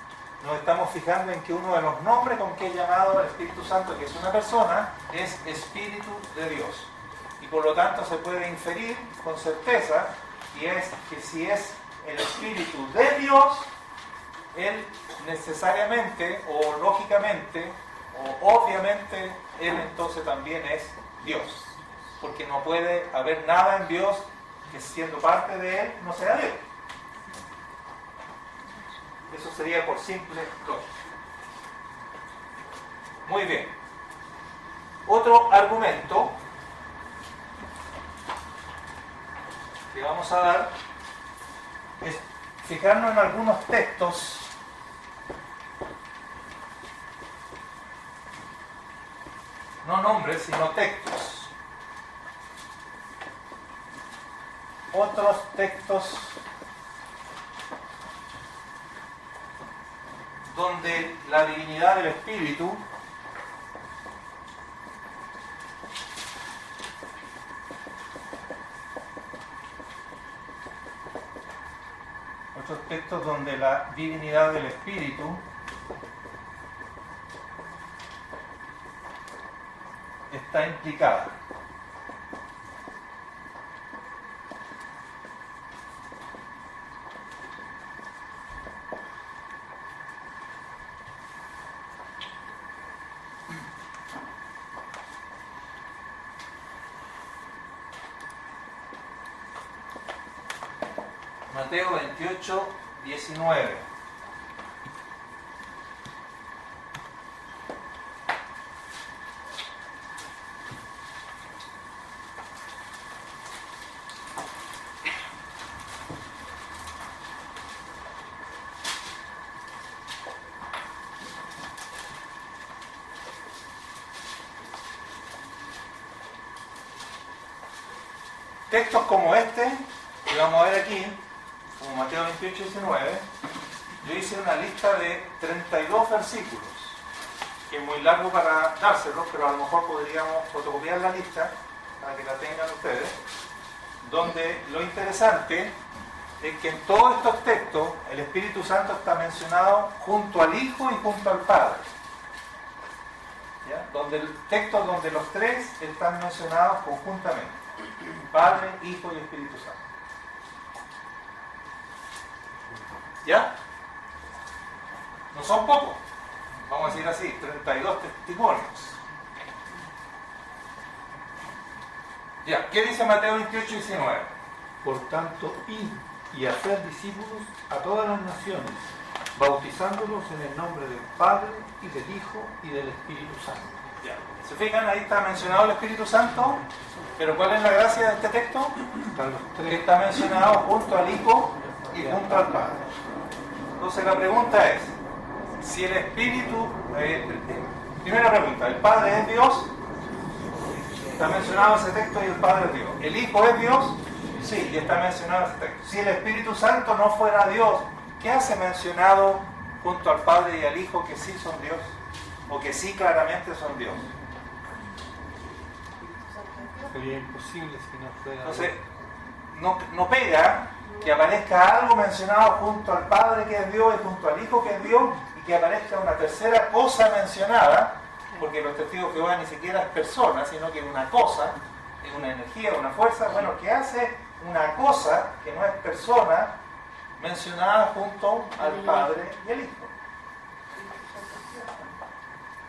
nos estamos fijando en que uno de los nombres con que es llamado el Espíritu Santo, que es una persona, es Espíritu de Dios. Y por lo tanto se puede inferir con certeza, y es que si es el Espíritu de Dios, Él necesariamente o lógicamente o obviamente Él entonces también es Dios. Porque no puede haber nada en Dios que siendo parte de Él no sea Dios. Eso sería por simple lógica. Muy bien. Otro argumento que vamos a dar es fijarnos en algunos textos no nombres, sino textos. Otros textos donde la divinidad del Espíritu está implicada. Mateo 28, 19. Textos como este, que vamos a ver aquí, como Mateo 28, 19, yo hice una lista de 32 versículos, que es muy largo para dárselos, pero a lo mejor podríamos fotocopiar la lista para que la tengan ustedes, donde lo interesante es que en todos estos textos el Espíritu Santo está mencionado junto al Hijo y junto al Padre. ¿Ya? Donde el texto donde los tres están mencionados conjuntamente: Padre, Hijo y Espíritu Santo. ¿Ya? No son pocos, vamos a decir así, 32 testimonios. Ya, ¿qué dice Mateo 28:19? Por tanto, id y hacer discípulos a todas las naciones, bautizándolos en el nombre del Padre, y del Hijo, y del Espíritu Santo. Ya. ¿Se fijan? Ahí está mencionado el Espíritu Santo, pero ¿cuál es la gracia de este texto? Están los Que tres. está mencionado junto al Hijo y junto al Padre. Entonces la pregunta es, si el Espíritu... primera pregunta, ¿el Padre es Dios? Está mencionado ese texto y el Padre es Dios. ¿El Hijo es Dios? Sí, y está mencionado ese texto. Si el Espíritu Santo no fuera Dios, ¿qué hace mencionado junto al Padre y al Hijo que sí son Dios? O que sí claramente son Dios. Sería imposible si no fuera. Entonces, no pega que aparezca algo mencionado junto al Padre que es Dios y junto al Hijo que es Dios, y que aparezca una tercera cosa mencionada, porque los testigos de Jehová ni siquiera es persona, sino que es una cosa, es una energía, una fuerza, bueno, que hace una cosa que no es persona mencionada junto al Padre y al Hijo.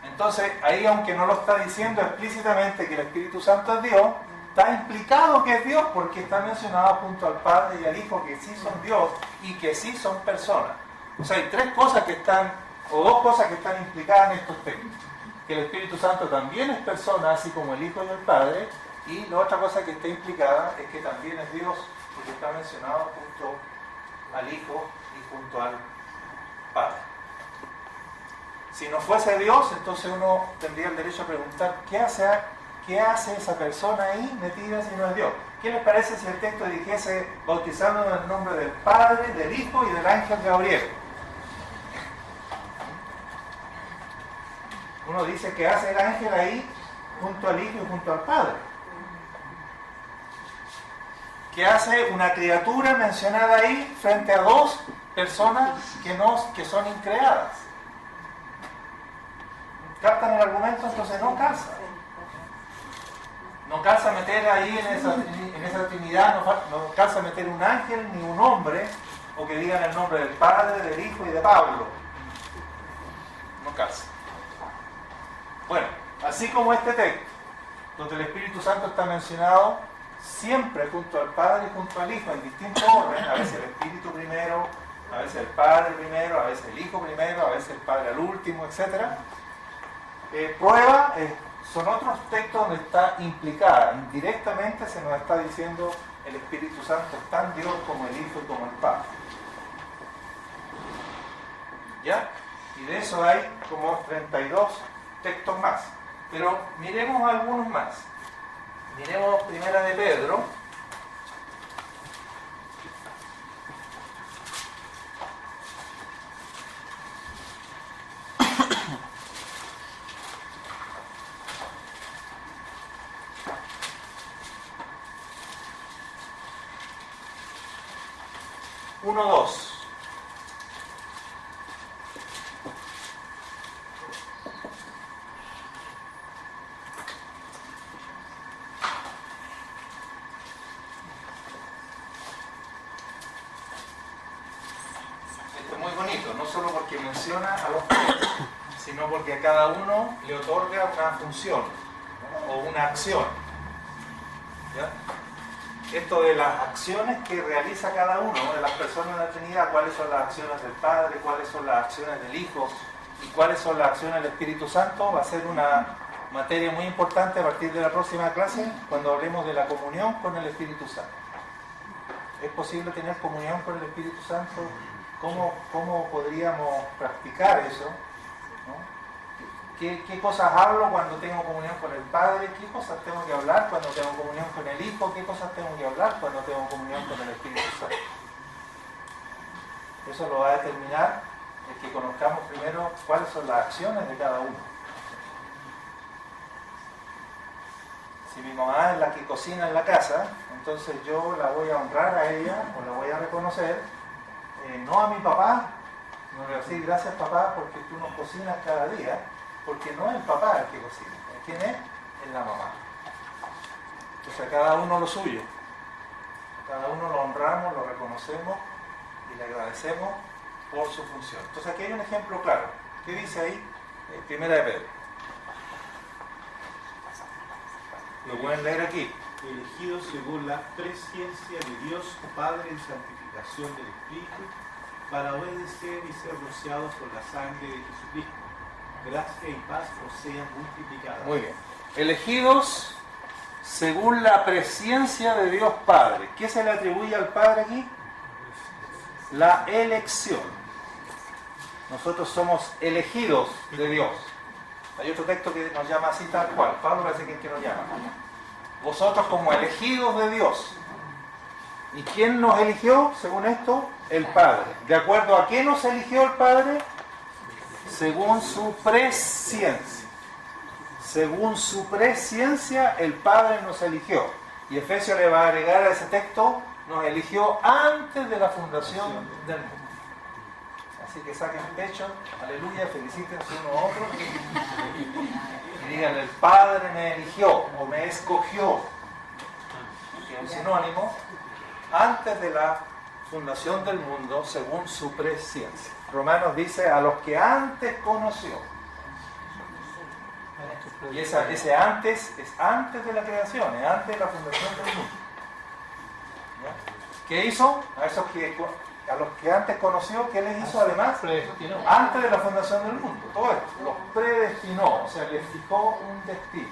Entonces, ahí, aunque no lo está diciendo explícitamente que el Espíritu Santo es Dios, está implicado que es Dios porque está mencionado junto al Padre y al Hijo que sí son Dios y que sí son personas. O sea, hay tres cosas que están, o dos cosas que están implicadas en estos textos. Que el Espíritu Santo también es persona, así como el Hijo y el Padre, y la otra cosa que está implicada es que también es Dios, porque está mencionado junto al Hijo y junto al Padre. Si no fuese Dios, entonces uno tendría el derecho a preguntar, ¿qué hace esa persona ahí metida si no es Dios? ¿Qué les parece si el texto dijese bautizando en el nombre del Padre, del Hijo y del ángel Gabriel? Uno dice que hace el ángel ahí junto al Hijo y junto al Padre. ¿Qué hace una criatura mencionada ahí frente a dos personas que son increadas? ¿Captan el argumento? Entonces no calza. No calza meter ahí en esa Trinidad, no calza meter un ángel ni un hombre, o que digan el nombre del Padre, del Hijo y de Pablo. No calza. Bueno, así como este texto, donde el Espíritu Santo está mencionado siempre junto al Padre y junto al Hijo, en distinto orden, a veces el Espíritu primero, a veces el Padre primero, a veces el Hijo primero, a veces el Padre al último, etc. Son otros textos donde está implicada, indirectamente se nos está diciendo el Espíritu Santo es tan Dios como el Hijo y como el Padre. ¿Ya? Y de eso hay como 32 textos más. Pero miremos algunos más. Miremos Primera de Pedro. Uno, dos. Esto es muy bonito, no solo porque menciona a los tres, sino porque a cada uno le otorga una función o una acción. ¿Ya? Esto de las acciones que realiza cada uno de las personas de la Trinidad, cuáles son las acciones del Padre, cuáles son las acciones del Hijo y cuáles son las acciones del Espíritu Santo, va a ser una materia muy importante a partir de la próxima clase, cuando hablemos de la comunión con el Espíritu Santo. ¿Es posible tener comunión con el Espíritu Santo? ¿Cómo podríamos practicar eso? ¿No? ¿Qué cosas hablo cuando tengo comunión con el Padre? ¿Qué cosas tengo que hablar cuando tengo comunión con el Hijo? ¿Qué cosas tengo que hablar cuando tengo comunión con el Espíritu Santo? Eso lo va a determinar el que conozcamos primero cuáles son las acciones de cada uno. Si mi mamá es la que cocina en la casa, entonces yo la voy a honrar a ella o la voy a reconocer, no a mi papá, no le voy a decir gracias papá porque tú nos cocinas cada día, porque no es el papá el que cocina, ¿quién es? Es la mamá. Entonces a cada uno lo suyo, cada uno lo honramos, lo reconocemos y le agradecemos por su función. Entonces aquí hay un ejemplo claro. ¿Qué dice ahí? Primera de Pedro. Lo pueden leer aquí. Elegidos según la presciencia de Dios Padre en santificación del Espíritu, para obedecer y ser rociados por la sangre de Jesucristo. Gracia y paz os sean multiplicadas. Muy bien. Elegidos según la presciencia de Dios Padre. ¿Qué se le atribuye al Padre aquí? La elección. Nosotros somos elegidos de Dios. Hay otro texto que nos llama así tal cual. Pablo parece que es el que nos llama. Vosotros como elegidos de Dios. ¿Y quién nos eligió según esto? El Padre. ¿De acuerdo a qué nos eligió el Padre? Según su presciencia. Según su presciencia, el Padre nos eligió. Y Efesios le va a agregar a ese texto, nos eligió antes de la fundación del mundo. Así que saquen pecho, aleluya, felicítense uno a otro y digan, el Padre me eligió o me escogió, que es un sinónimo, antes de la fundación del mundo según su presciencia. Romanos dice, a los que antes conoció. Y ese antes es antes de la creación, es antes de la fundación del mundo. ¿Ya? ¿Qué hizo? A los que antes conoció, ¿qué les hizo además? Antes de la fundación del mundo. Todo esto, los predestinó, o sea, les fijó un destino.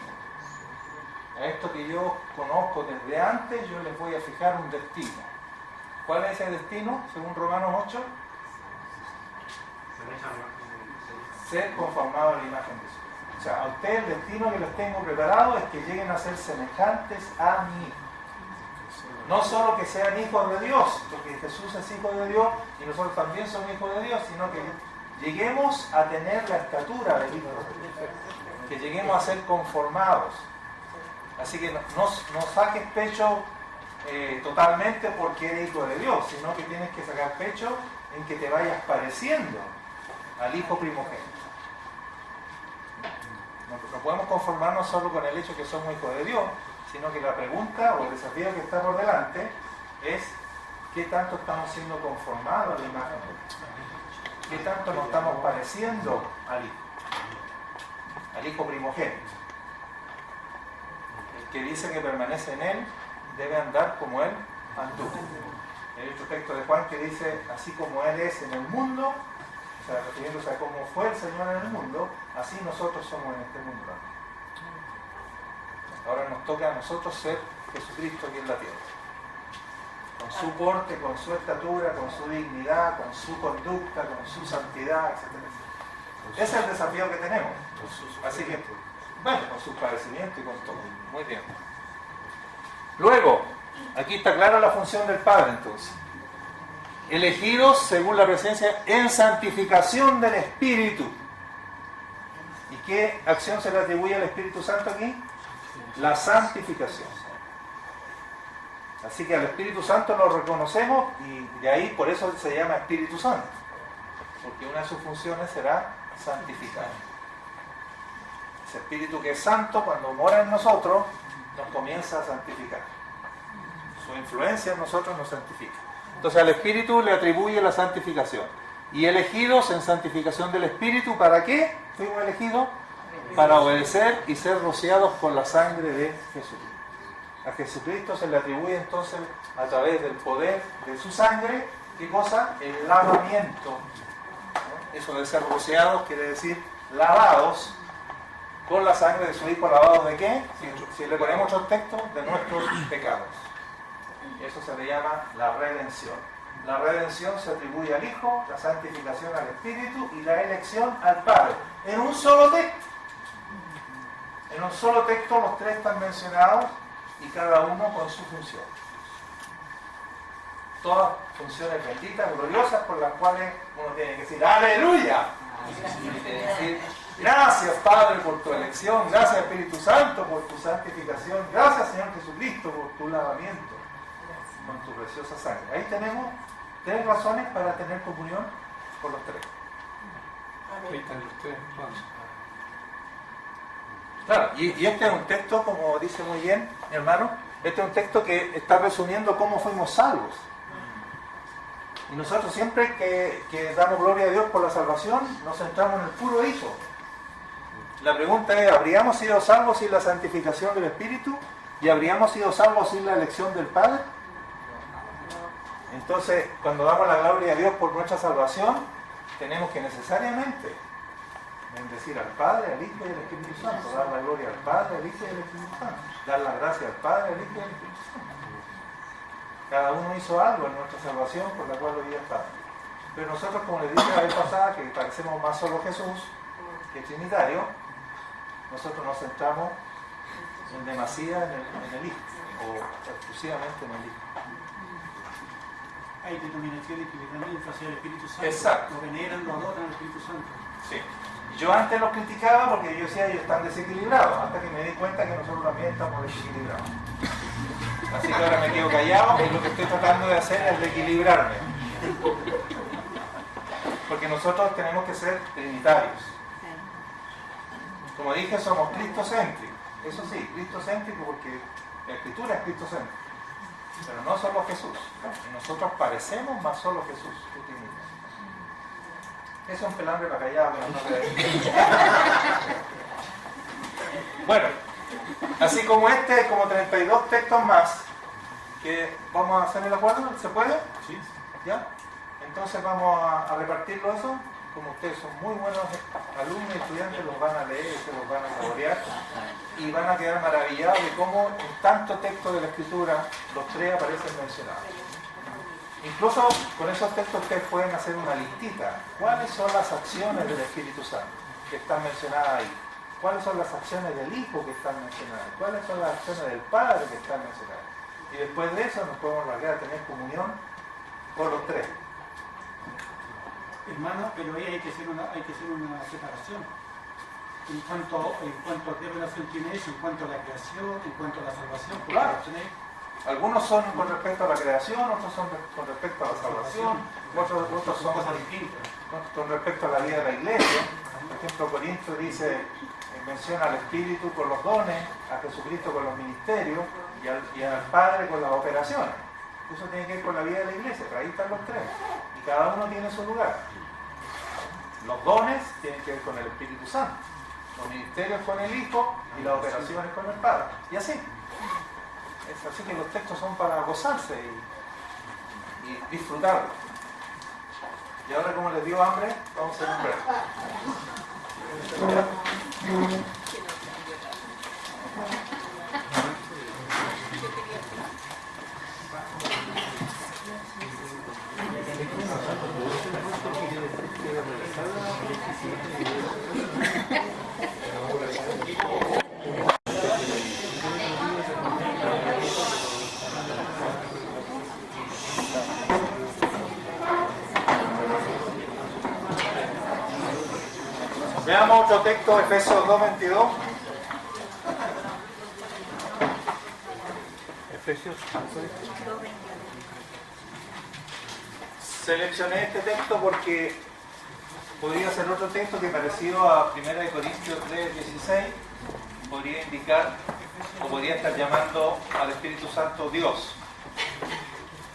A esto que yo conozco desde antes, yo les voy a fijar un destino. ¿Cuál es ese destino, según Romanos 8? Ser conformado a la imagen de Jesús. O sea, a ustedes el destino que les tengo preparado es que lleguen a ser semejantes a mí. No solo que sean hijos de Dios, porque Jesús es hijo de Dios y nosotros también somos hijos de Dios, sino que lleguemos a tener la estatura del Hijo de Dios, que lleguemos a ser conformados. Así que no saques pecho totalmente porque eres hijo de Dios, sino que tienes que sacar pecho en que te vayas pareciendo al Hijo primogénito. No podemos conformarnos solo con el hecho que somos hijos de Dios, sino que la pregunta o el desafío que está por delante es ¿qué tanto estamos siendo conformados a la imagen de Dios? ¿Qué tanto nos estamos pareciendo al Hijo primogénito? El que dice que permanece en Él debe andar como Él anduvo. Hay otro texto de Juan que dice, así como Él es en el mundo, o sea, refiriéndose a cómo fue el Señor en el mundo, así nosotros somos en este mundo también. Ahora nos toca a nosotros ser Jesucristo aquí en la tierra. Con su porte, con su estatura, con su dignidad, con su conducta, con su santidad, etc. Ese es el desafío que tenemos. Así que, bueno, con sus padecimientos y con todo. Muy bien. Luego, aquí está clara la función del Padre entonces. Elegidos según la presencia en santificación del Espíritu. ¿Y qué acción se le atribuye al Espíritu Santo aquí? La santificación. Así que al Espíritu Santo lo reconocemos y de ahí por eso se llama Espíritu Santo. Porque una de sus funciones será santificar. Ese Espíritu que es santo, cuando mora en nosotros, nos comienza a santificar. Su influencia en nosotros nos santifica. Entonces al Espíritu le atribuye la santificación. Y elegidos en santificación del Espíritu, ¿para qué fuimos elegidos? Para obedecer y ser rociados con la sangre de Jesucristo. A Jesucristo se le atribuye entonces a través del poder de su sangre, ¿qué cosa? El lavamiento. Eso de ser rociados quiere decir lavados con la sangre de su Hijo. ¿Lavados de qué? Si le ponemos otros textos, de nuestros pecados. Eso se le llama la redención. La redención se atribuye al Hijo, la santificación al Espíritu y la elección al Padre. En un solo texto. En un solo texto los tres están mencionados y cada uno con su función. Todas funciones benditas, gloriosas, por las cuales uno tiene que decir ¡aleluya! Y tiene que decir Gracias, Padre, por tu elección. Gracias, Espíritu Santo, por tu santificación. Gracias, Señor Jesucristo, por tu lavamiento con tu preciosa sangre. Ahí tenemos 3 razones para tener comunión con los 3. Ahí están los 3. Claro, y este es un texto, como dice muy bien mi hermano, este es un texto que está resumiendo cómo fuimos salvos. Y nosotros siempre que damos gloria a Dios por la salvación, nos centramos en el puro Hijo. La pregunta es, ¿habríamos sido salvos sin la santificación del Espíritu? ¿Y habríamos sido salvos sin la elección del Padre? Entonces, cuando damos la gloria a Dios por nuestra salvación, tenemos que necesariamente bendecir al Padre, al Hijo y al Espíritu Santo. Dar la gloria al Padre, al Hijo y al Espíritu Santo. Dar la gracia al Padre, al Hijo y al Espíritu Santo. Cada uno hizo algo en nuestra salvación por la cual hoy día estamos. Pero nosotros, como les dije la vez pasada, que parecemos más solo Jesús que trinitario, nosotros nos centramos en demasía en el Hijo, o exclusivamente en el Hijo. Hay denominaciones que le dan énfasis al Espíritu Santo. Exacto. Lo veneran, lo adoran al Espíritu Santo. Sí. Yo antes los criticaba porque yo decía, ellos están desequilibrados, hasta que me di cuenta que nosotros también estamos desequilibrados. Así que ahora me quedo callado y lo que estoy tratando de hacer es reequilibrarme. Porque nosotros tenemos que ser trinitarios. Como dije, somos cristocéntricos. Eso sí, cristocéntrico porque la Escritura es cristocéntrica. Pero no solo Jesús. Y nosotros parecemos más solo Jesús que Trinidad. Eso es un pelambre para callado que no cree. Bueno, así como este, hay como 32 textos más que vamos a hacer el acuerdo. ¿Se puede? Sí. ¿Ya? Entonces vamos a repartirlo eso. Como ustedes son muy buenos alumnos y estudiantes, los van a leer, se los van a saborear y van a quedar maravillados de cómo en tanto texto de la Escritura los 3 aparecen mencionados. Incluso con esos textos ustedes pueden hacer una listita. ¿Cuáles son las acciones del Espíritu Santo que están mencionadas ahí? ¿Cuáles son las acciones del Hijo que están mencionadas? ¿Cuáles son las acciones del Padre que están mencionadas? Y después de eso nos podemos largar a tener comunión con los 3. Hermano, pero ahí hay que hacer una separación. En cuanto a qué relación tiene eso, en cuanto a la creación, en cuanto a la salvación. Claro. Algunos son con respecto a la creación, otros son con respecto a la salvación, otros son cosas distintas. con respecto a la vida de la iglesia. Por ejemplo, Corinto dice, menciona al Espíritu con los dones, a Jesucristo con los ministerios y al Padre con las operaciones. Eso tiene que ver con la vida de la iglesia, pero ahí están los 3. Y cada uno tiene su lugar. Los dones tienen que ver con el Espíritu Santo, los ministerios con el Hijo y las operaciones con el Padre. Y así. Es así que los textos son para gozarse y disfrutarlos. Y ahora, como les dio hambre, vamos a hacer un break. Veamos otro texto, Efesios 2:22. Efesios. Seleccioné este texto porque podría ser otro texto que parecido a 1 Corintios 3:16 podría indicar o podría estar llamando al Espíritu Santo Dios.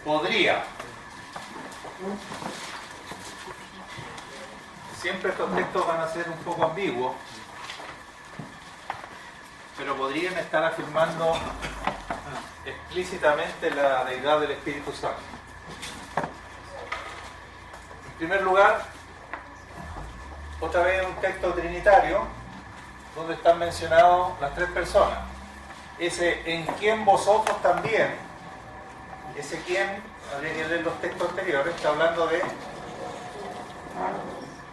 Podría. Siempre estos textos van a ser un poco ambiguos, pero podrían estar afirmando explícitamente la deidad del Espíritu Santo. En primer lugar, otra vez un texto trinitario donde están mencionadas las 3 personas. Ese en quien vosotros también, ese quien, habría que leer los textos anteriores, está hablando de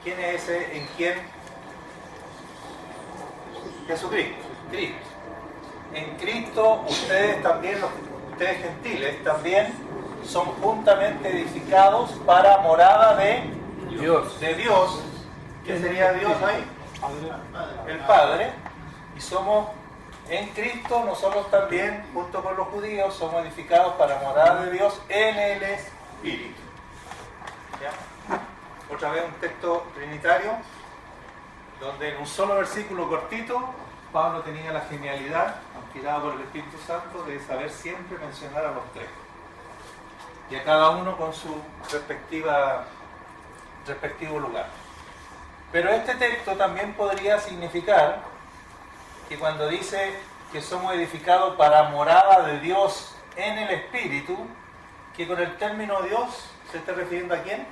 quién es ese en quien. Jesucristo, Cristo. En Cristo ustedes también, ustedes gentiles, también son juntamente edificados para morada de Dios. Dios. ¿Qué sería Dios ahí? El Padre, y somos en Cristo, nosotros también, junto con los judíos, somos edificados para morada de Dios en el Espíritu. ¿Ya? Otra vez un texto trinitario, donde en un solo versículo cortito, Pablo tenía la genialidad, inspirado por el Espíritu Santo, de saber siempre mencionar a los tres. Y a cada uno con su respectivo lugar. Pero este texto también podría significar que cuando dice que somos edificados para morada de Dios en el Espíritu, que con el término Dios se está refiriendo ¿a quién?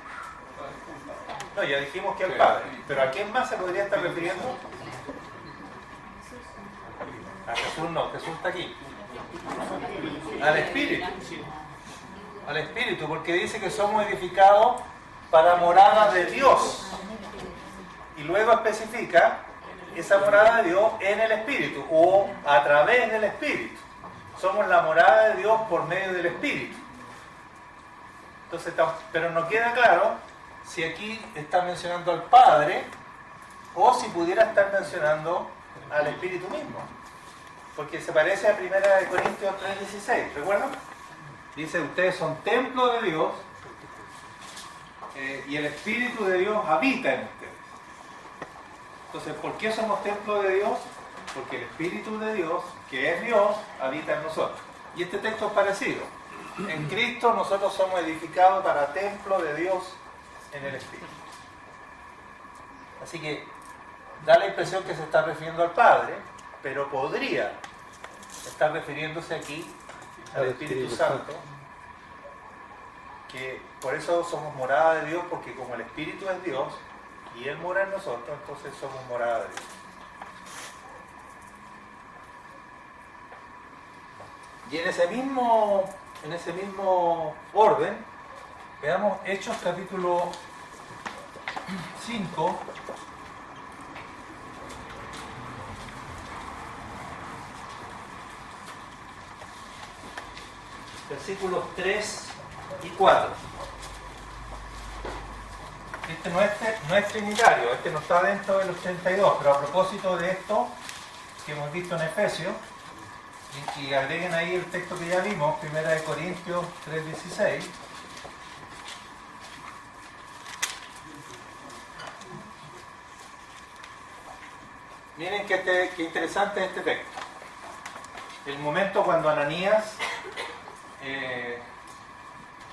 No, ya dijimos que al Padre, pero ¿a quién más se podría estar refiriendo? A Jesús no, Jesús está aquí. Al Espíritu. Al Espíritu, porque dice que somos edificados para morada de Dios. Y luego especifica esa morada de Dios en el Espíritu o a través del Espíritu. Somos la morada de Dios por medio del Espíritu. Entonces, pero no queda claro si aquí está mencionando al Padre o si pudiera estar mencionando al Espíritu mismo. Porque se parece a 1 Corintios 3:16, ¿recuerdan? Dice, ustedes son templo de Dios y el Espíritu de Dios habita en ustedes. Entonces, ¿por qué somos templo de Dios? Porque el Espíritu de Dios, que es Dios, habita en nosotros. Y este texto es parecido. En Cristo nosotros somos edificados para templo de Dios en el Espíritu. Así que da la impresión que se está refiriendo al Padre, pero podría estar refiriéndose aquí al Espíritu Santo, que por eso somos morada de Dios, porque como el Espíritu es Dios y Él mora en nosotros, entonces somos morada de Dios. Y en ese mismo orden, veamos Hechos capítulo 5, versículos 3 y 4. Este no es trinitario, este no está dentro del 82, pero a propósito de esto que hemos visto en Efesios, y agreguen ahí el texto que ya vimos, 1 Corintios 3:16. Miren qué interesante es este texto. El momento cuando Ananías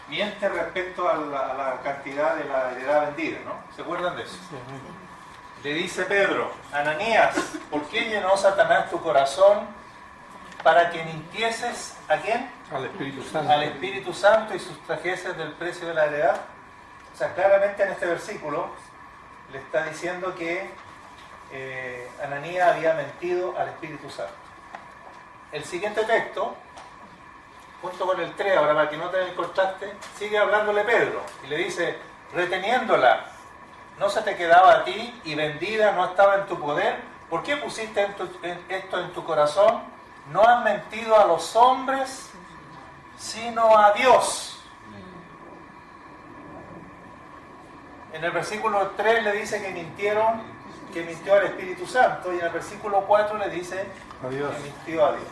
miente respecto a la cantidad de la heredad vendida, ¿no? ¿Se acuerdan de eso? Le dice Pedro, Ananías, ¿por qué llenó Satanás tu corazón para que mintieses a quién? Al Espíritu Santo. Al Espíritu Santo y sustrajeses del precio de la heredad. O sea, claramente en este versículo le está diciendo que Ananías había mentido al Espíritu Santo. El siguiente texto, junto con el 3, ahora para que noten el contraste, sigue hablándole Pedro y le dice, reteniéndola, no se te quedaba a ti y vendida no estaba en tu poder, ¿por qué pusiste esto en tu corazón? No has mentido a los hombres, sino a Dios. En el versículo 3 le dice que mintió al Espíritu Santo, y en el versículo 4 le dice que mintió a Dios.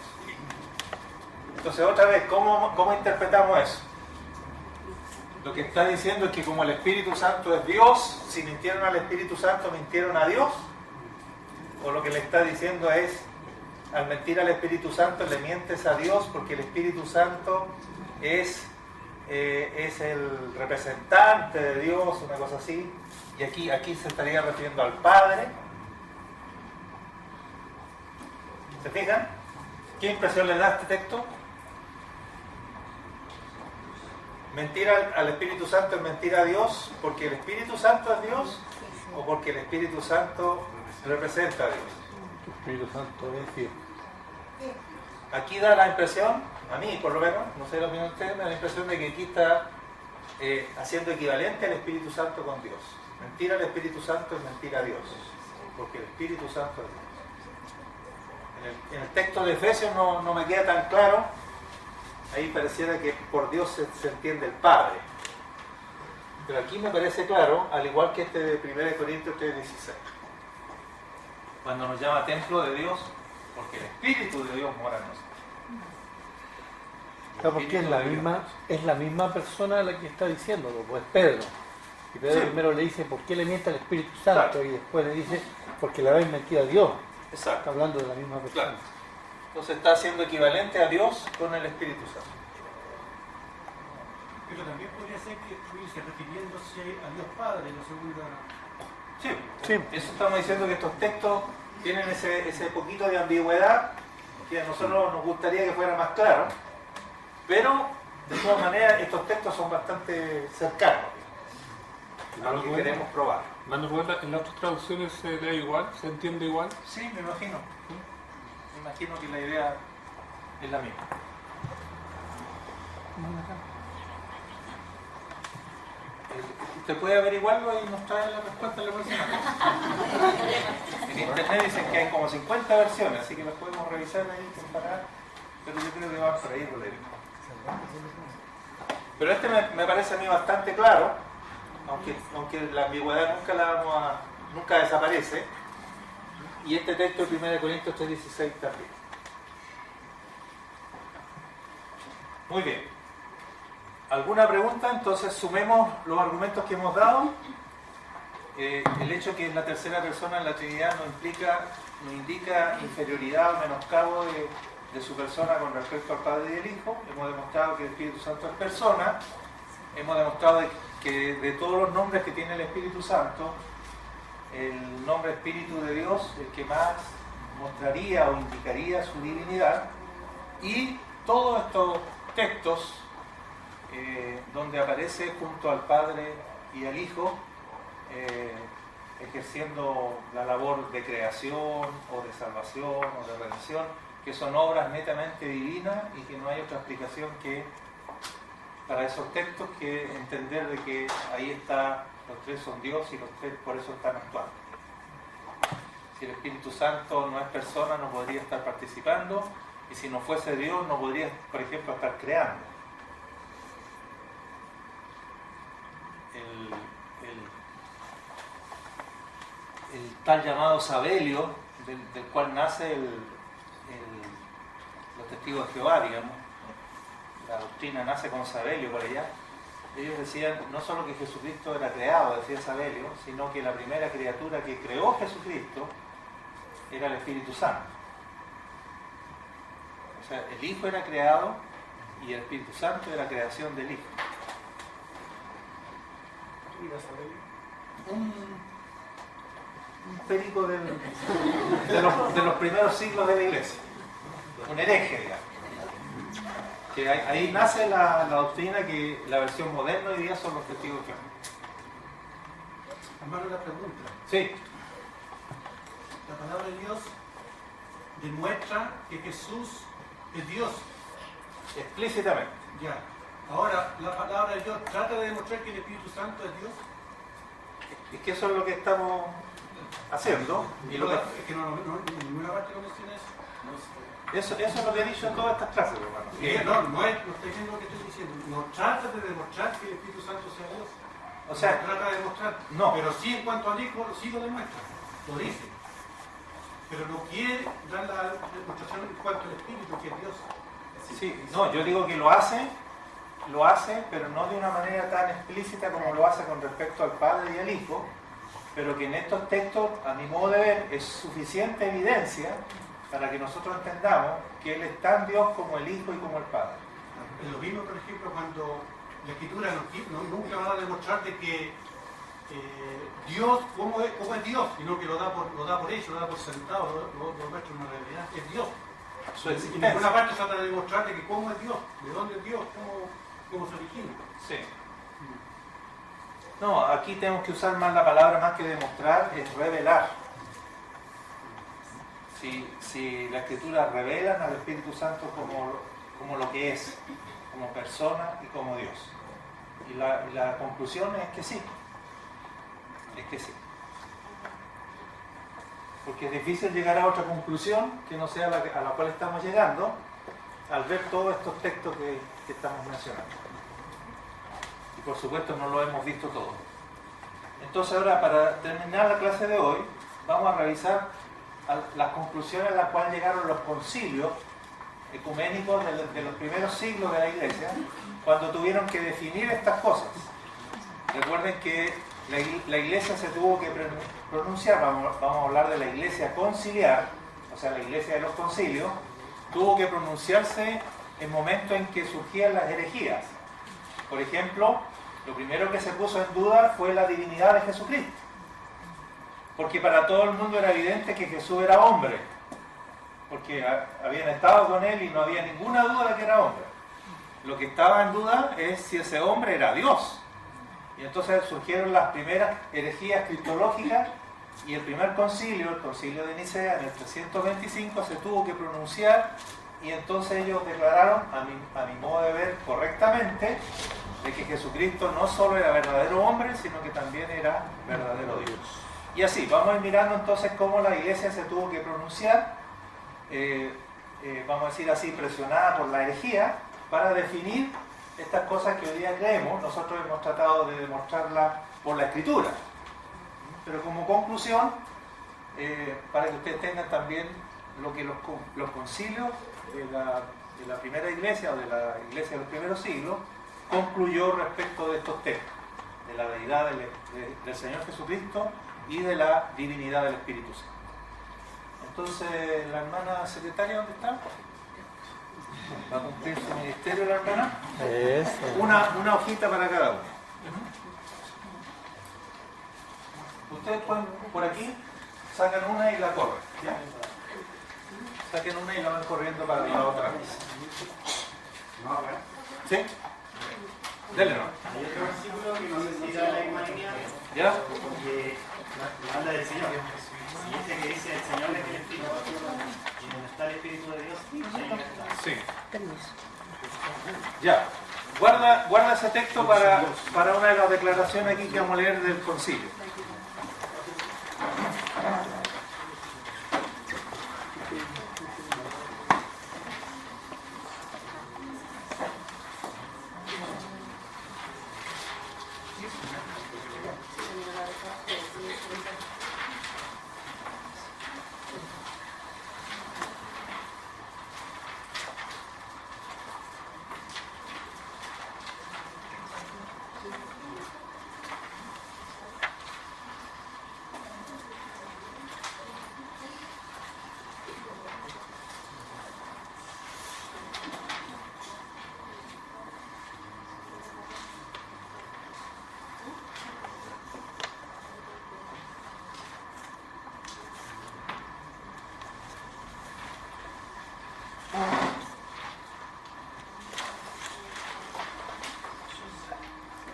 Entonces, otra vez, ¿cómo interpretamos eso? Lo que está diciendo es que como el Espíritu Santo es Dios, si mintieron al Espíritu Santo, mintieron a Dios. O lo que le está diciendo es, al mentir al Espíritu Santo, le mientes a Dios, porque el Espíritu Santo es el representante de Dios, una cosa así. Y aquí se estaría refiriendo al Padre. ¿Se fijan? ¿Qué impresión le da este texto? Mentir al Espíritu Santo es mentir a Dios porque el Espíritu Santo es Dios o porque el Espíritu Santo representa a Dios. El Espíritu Santo es Dios. Aquí da la impresión, a mí por lo menos, no sé la opinión de ustedes, me da la impresión de que aquí está haciendo equivalente al Espíritu Santo con Dios. Mentir al Espíritu Santo es mentir a Dios, porque el Espíritu Santo es Dios. En el texto de Efesios no me queda tan claro. Ahí pareciera que por Dios se entiende el Padre. Pero aquí me parece claro, al igual que este de 1 Corintios 3:16. cuando nos llama templo de Dios, porque el Espíritu de Dios mora en nosotros. Claro, porque es la misma persona la que está diciéndolo, pues Pedro. Y Pedro Sí. primero le dice, ¿por qué le miente al Espíritu Santo? Claro. Y después le dice, porque le habéis mentido a Dios. Está Exacto. hablando de la misma persona. Claro. Entonces está haciendo equivalente a Dios con el Espíritu Santo. Pero también podría ser que estuviese refiriéndose a Dios Padre en la segunda. Sí. Sí. Eso estamos diciendo que estos textos tienen ese poquito de ambigüedad que a nosotros nos gustaría que fuera más claro, pero de todas maneras estos textos son bastante cercanos a lo que queremos probar. Mano, ¿en las otras traducciones se lee igual? ¿Se entiende igual? Sí, me imagino. Me imagino que la idea es la misma. ¿Usted puede averiguarlo y nos trae la respuesta en la próxima? En internet dicen que hay como 50 versiones, así que las podemos revisar ahí, comparar, pero yo creo que va por ahí, Rodrigo. Pero este me parece a mí bastante claro, aunque la ambigüedad nunca desaparece, y este texto de 1 Corintios 3:16 también. Muy bien. ¿Alguna pregunta? Entonces sumemos los argumentos que hemos dado. El hecho que es la tercera persona en la Trinidad no indica inferioridad o menoscabo de su persona con respecto al Padre y el Hijo. Hemos demostrado que el Espíritu Santo es persona. Hemos demostrado que de todos los nombres que tiene el Espíritu Santo, el nombre Espíritu de Dios, el que más mostraría o indicaría su divinidad. Y todos estos textos donde aparece junto al Padre y al Hijo ejerciendo la labor de creación o de salvación o de redención, que son obras netamente divinas y que no hay otra explicación que para esos textos que entender de que ahí está, los tres son Dios y los tres por eso están actuando. Si el Espíritu Santo no es persona, no podría estar participando, y si no fuese Dios, no podría, por ejemplo, estar creando. El tal llamado Sabelio, del cual nace los testigos de Jehová, digamos, la doctrina nace con Sabelio por allá. Ellos decían no solo que Jesucristo era creado, decía Sabelio, sino que la primera criatura que creó Jesucristo era el Espíritu Santo. O sea, el Hijo era creado y el Espíritu Santo era creación del Hijo. Un perico de los primeros siglos de la Iglesia, un hereje, digamos. Que ahí nace la doctrina que la versión moderna hoy día son los testigos de Jehová. Hermano, la pregunta. Sí, La palabra de Dios demuestra que Jesús es Dios. explícitamente. Ya. Ahora, la palabra de Dios trata de demostrar que el Espíritu Santo es Dios. Es que eso es lo que estamos haciendo. Y lo que, Es que no, en ninguna parte no menciona eso. eso es lo que he dicho en todas estas clases, hermano. No estoy diciendo lo que estoy diciendo. No trata de demostrar que el Espíritu Santo sea Dios. O sea, no trata de demostrar. no. Pero sí en cuanto al Hijo, sí lo demuestra. Lo dice. Pero no quiere dar la demostración en cuanto al Espíritu, que es Dios. Sí, no, yo digo que lo hace, pero no de una manera tan explícita como lo hace con respecto al Padre y al Hijo, pero que en estos textos, a mi modo de ver, es suficiente evidencia para que nosotros entendamos que Él es tan Dios como el Hijo y como el Padre. Es lo mismo, por ejemplo, cuando la Escritura nunca va a demostrar de que Dios, ¿cómo es Dios? Sino que lo da por hecho, lo da por sentado, lo muestra una realidad. Es Dios. Su En existencia. ninguna parte trata de demostrar de que cómo es Dios, de dónde es Dios, cómo se origina. Sí. No, aquí tenemos que usar más la palabra, más que demostrar, es revelar. Si la Escritura revelan al Espíritu Santo como lo que es, como persona y como Dios. Y la conclusión es que sí. Es que sí. Porque es difícil llegar a otra conclusión que no sea a la cual estamos llegando al ver todos estos textos que estamos mencionando. Y por supuesto no lo hemos visto todo. Entonces ahora, para terminar la clase de hoy, vamos a revisar las conclusiones a las cuales llegaron los concilios ecuménicos de los primeros siglos de la Iglesia, cuando tuvieron que definir estas cosas. Recuerden que la Iglesia se tuvo que pronunciar, vamos a hablar de la Iglesia conciliar, o sea, la Iglesia de los concilios, tuvo que pronunciarse en momentos en que surgían las herejías. Por ejemplo, lo primero que se puso en duda fue la divinidad de Jesucristo, porque para todo el mundo era evidente que Jesús era hombre, porque habían estado con él y no había ninguna duda de que era hombre. Lo que estaba en duda es si ese hombre era Dios. Y entonces surgieron las primeras herejías cristológicas, y el primer concilio, el concilio de Nicea, en el 325, se tuvo que pronunciar, y entonces ellos declararon, a mi modo de ver correctamente, de que Jesucristo no solo era verdadero hombre, sino que también era verdadero Dios. Y así, vamos a ir mirando entonces cómo la Iglesia se tuvo que pronunciar, vamos a decir así, presionada por la herejía, para definir estas cosas que hoy día creemos. Nosotros hemos tratado de demostrarlas por la Escritura. Pero como conclusión, para que ustedes tengan también lo que los concilios de la primera iglesia, o de la iglesia de los primeros siglos, concluyó respecto de estos temas, de la deidad del Señor Jesucristo y de la divinidad del Espíritu Santo. Entonces, la hermana secretaria, ¿dónde está? ¿Va a cumplir su ministerio la hermana? Una hojita para cada uno. Ustedes pueden, por aquí, sacan una y la corren, ¿ya? Saquen una y la van corriendo para la otra vez. ¿Sí? Dele, ¿no? Hay otro versículo que no sé si era la misma línea, ¿Ya? porque habla del Señor. Y este que dice, el Señor es el Espíritu. Y donde está el Espíritu de Dios, el Señor está. Sí. Permiso. Ya. Guarda ese texto para una de las declaraciones aquí que vamos a leer del concilio.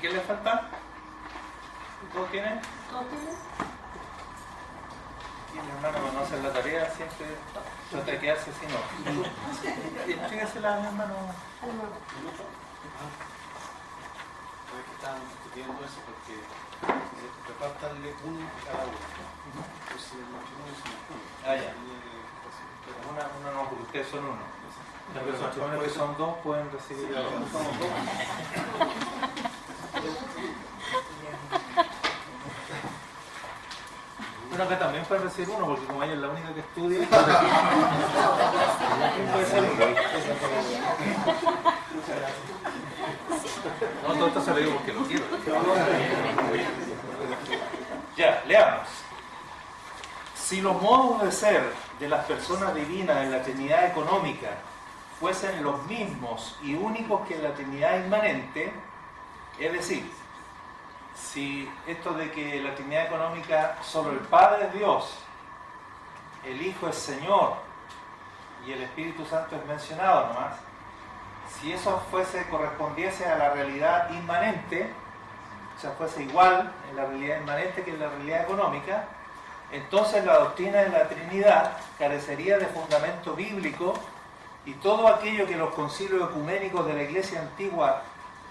¿Qué le falta? ¿Todos tienen? Y mi hermano cuando hace la tarea siempre trata de quedarse sin no. Entrégasela a mi hermano. Estaban discutiendo eso porque repártanle uno a cada uno. Entonces el matrimonio se nos une. Ah, ya. Una no, porque ustedes son uno. Los matrimonios que son dos pueden recibir a uno. Somos dos. Bueno, acá también pueden recibir uno, porque como ella es la única que estudia, puede ser uno. No, todo esto se lo digo porque lo quiero. Ya, leamos. Si los modos de ser de las personas divinas en la Trinidad económica fuesen los mismos y únicos que en la Trinidad inmanente, es decir, si esto de que la Trinidad económica solo el Padre es Dios, el Hijo es Señor y el Espíritu Santo es mencionado nomás, si eso correspondiese a la realidad inmanente, o sea, fuese igual en la realidad inmanente que en la realidad económica, entonces la doctrina de la Trinidad carecería de fundamento bíblico, y todo aquello que los concilios ecuménicos de la Iglesia antigua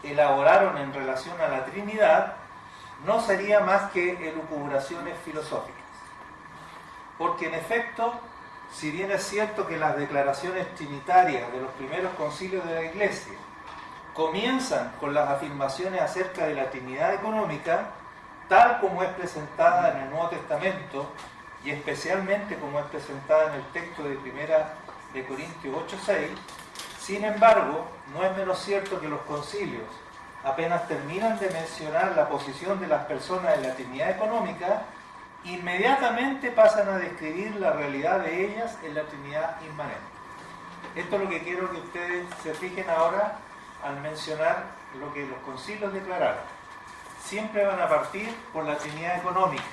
elaboraron en relación a la Trinidad no sería más que elucubraciones filosóficas. Porque en efecto, si bien es cierto que las declaraciones trinitarias de los primeros concilios de la Iglesia comienzan con las afirmaciones acerca de la Trinidad económica, tal como es presentada en el Nuevo Testamento y especialmente como es presentada en el texto de 1 Corintios 8:6, sin embargo, no es menos cierto que los concilios, apenas terminan de mencionar la posición de las personas en la Trinidad económica, inmediatamente pasan a describir la realidad de ellas en la Trinidad inmanente. Esto es lo que quiero que ustedes se fijen ahora al mencionar lo que los concilios declararon. Siempre van a partir por la Trinidad económica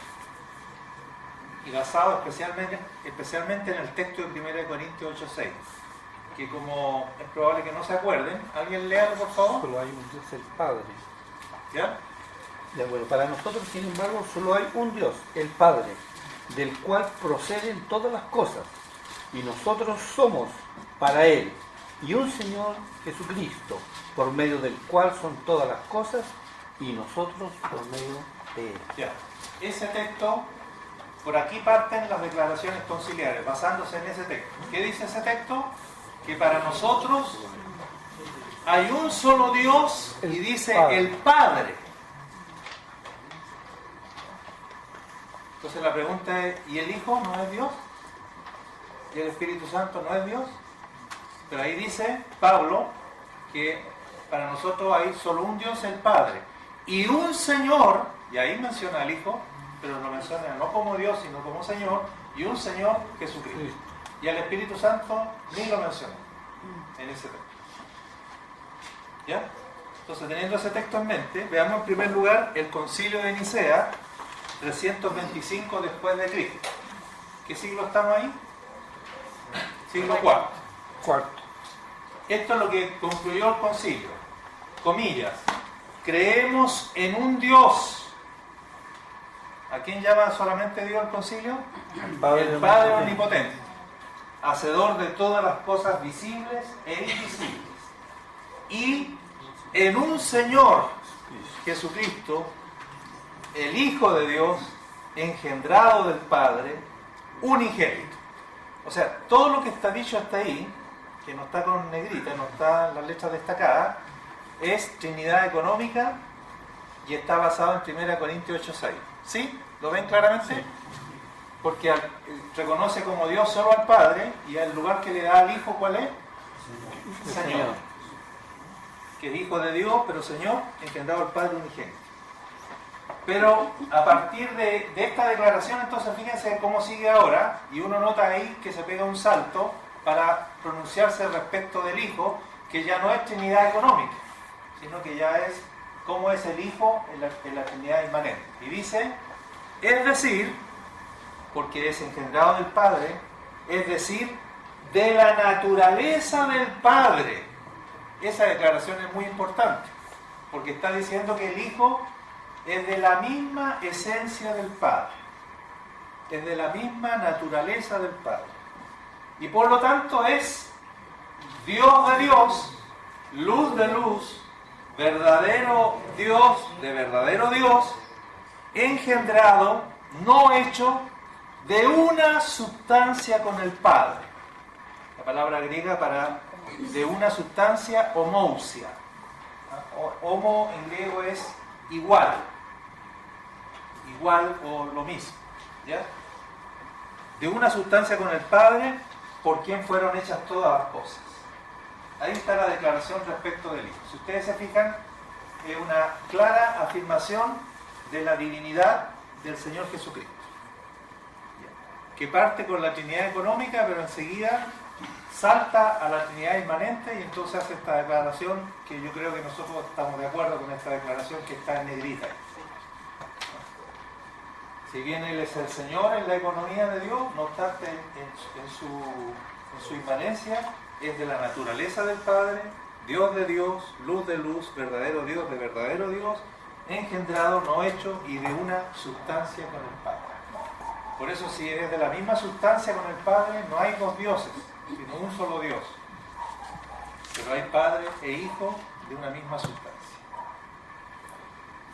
y basado especialmente en el texto de 1 Corintios 8:6, que como es probable que no se acuerden, ¿alguien léalo por favor? Solo hay un Dios, el Padre. ¿Ya? Ya, bueno, para nosotros, sin embargo, solo hay un Dios, el Padre, del cual proceden todas las cosas, y nosotros somos para Él, y un Señor Jesucristo, por medio del cual son todas las cosas, y nosotros por medio de Él. Ya. Ese texto, por aquí parten las declaraciones conciliares, basándose en ese texto. ¿Qué dice ese texto? Que para nosotros hay un solo Dios, y dice el Padre. Entonces la pregunta es, ¿y el Hijo no es Dios? ¿Y el Espíritu Santo no es Dios? Pero ahí dice Pablo que para nosotros hay solo un Dios, el Padre, y un Señor, y ahí menciona al Hijo, pero lo menciona no como Dios, sino como Señor, y un Señor Jesucristo. Y al Espíritu Santo ni lo menciona en ese texto. ¿Ya? Entonces, teniendo ese texto en mente, veamos en primer lugar el Concilio de Nicea, 325 después de Cristo. ¿Qué siglo estamos ahí? Siglo IV. Cuarto. Esto es lo que concluyó el concilio. Comillas. Creemos en un Dios. ¿A quién llama solamente Dios el concilio? El Padre Omnipotente, hacedor de todas las cosas visibles e invisibles. Y en un Señor Jesucristo, el Hijo de Dios, engendrado del Padre, unigénito. O sea, todo lo que está dicho hasta ahí, que no está con negrita, no está en las letras destacadas, es Trinidad económica y está basado en 1 Corintios 8:6. ¿Sí? ¿Lo ven claramente? Sí. Porque reconoce como Dios solo al Padre, y el lugar que le da al Hijo, ¿cuál es? Señor. Que es Hijo de Dios, pero Señor, engendrado al Padre unigénito. Pero a partir de esta declaración, entonces fíjense cómo sigue ahora, y uno nota ahí que se pega un salto para pronunciarse respecto del Hijo, que ya no es Trinidad económica, sino que ya es cómo es el Hijo en la Trinidad inmanente. Y dice, es decir, porque es engendrado del Padre, es decir, de la naturaleza del Padre. Esa declaración es muy importante, porque está diciendo que el Hijo es de la misma esencia del Padre, es de la misma naturaleza del Padre, y por lo tanto es Dios de Dios, luz de luz, verdadero Dios de verdadero Dios, engendrado, no hecho, de una sustancia con el Padre. La palabra griega para de una sustancia, homousia. Homo en griego es igual o lo mismo, ¿ya? De una sustancia con el Padre, por quien fueron hechas todas las cosas. Ahí está la declaración respecto del Hijo. Si ustedes se fijan, es una clara afirmación de la divinidad del Señor Jesucristo, que parte con la Trinidad económica, pero enseguida salta a la Trinidad inmanente, y entonces hace esta declaración, que yo creo que nosotros estamos de acuerdo con esta declaración, que está en negrita. Si bien Él es el Señor en la economía de Dios, no obstante en su inmanencia es de la naturaleza del Padre, Dios de Dios, luz de luz, verdadero Dios de verdadero Dios, engendrado, no hecho, y de una sustancia con el Padre. Por eso, si es de la misma sustancia con el Padre, no hay dos dioses, sino un solo Dios. Pero hay Padre e Hijo de una misma sustancia.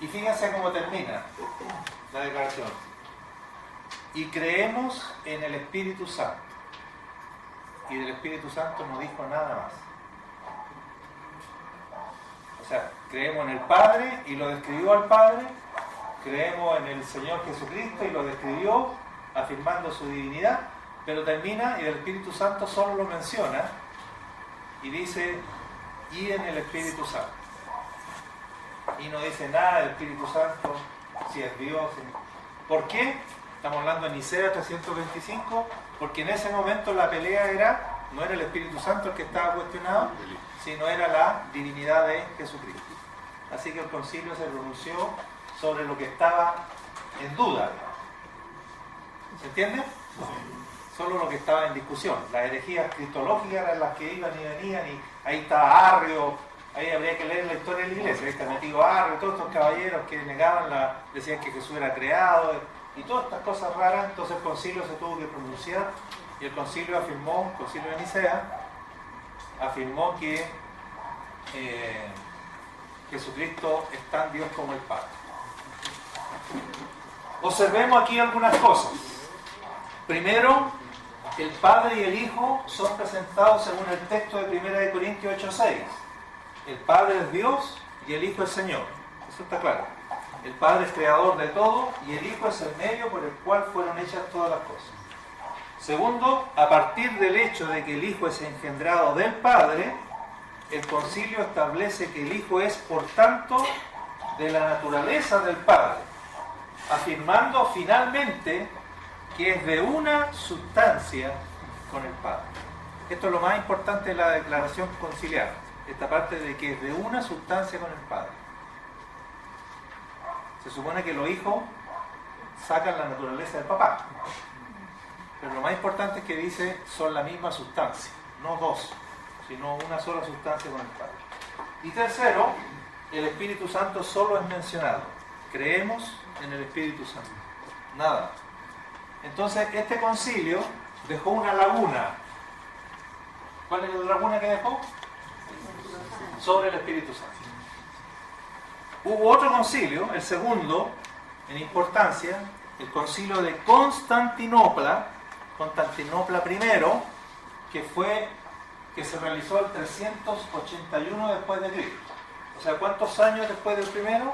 Y fíjense cómo termina la declaración. Y creemos en el Espíritu Santo. Y del Espíritu Santo no dijo nada más. O sea, creemos en el Padre y lo describió al Padre. Creemos en el Señor Jesucristo y lo describió. afirmando su divinidad, pero termina y el Espíritu Santo solo lo menciona y dice, y en el Espíritu Santo. Y no dice nada del Espíritu Santo, si es Dios. ¿Por qué? Estamos hablando de Nicea 325, porque en ese momento la pelea no era el Espíritu Santo el que estaba cuestionado, sino era la divinidad de Jesucristo. Así que el concilio se pronunció sobre lo que estaba en duda. ¿Se entiende? Solo lo que estaba en discusión. Las herejías cristológicas eran las que iban y venían, y ahí estaba Arrio, ahí habría que leer la historia de la iglesia, ahí está metido Arrio, todos estos caballeros que negaban, decían que Jesús era creado, y todas estas cosas raras. Entonces el concilio se tuvo que pronunciar, y el concilio afirmó, el concilio de Nicea, afirmó que Jesucristo es tan Dios como el Padre. Observemos aquí algunas cosas. Primero, el Padre y el Hijo son presentados según el texto de 1 Corintios 8:6. El Padre es Dios y el Hijo es Señor. Eso está claro. El Padre es creador de todo y el Hijo es el medio por el cual fueron hechas todas las cosas. Segundo, a partir del hecho de que el Hijo es engendrado del Padre, el concilio establece que el Hijo es, por tanto, de la naturaleza del Padre, afirmando finalmente que es de una sustancia con el Padre. Esto es lo más importante de la declaración conciliar, esta parte de que es de una sustancia con el Padre. Se supone que los hijos sacan la naturaleza del papá, pero lo más importante es que dice son la misma sustancia, no dos, sino una sola sustancia con el Padre. Y tercero, el Espíritu Santo solo es mencionado. Creemos en el Espíritu Santo, nada más. Entonces este concilio dejó una laguna. ¿Cuál es la laguna que dejó? Sobre el Espíritu Santo. Hubo otro concilio, el segundo en importancia, el concilio de Constantinopla I, que se realizó el 381 después de Cristo. O sea, ¿cuántos años después del primero?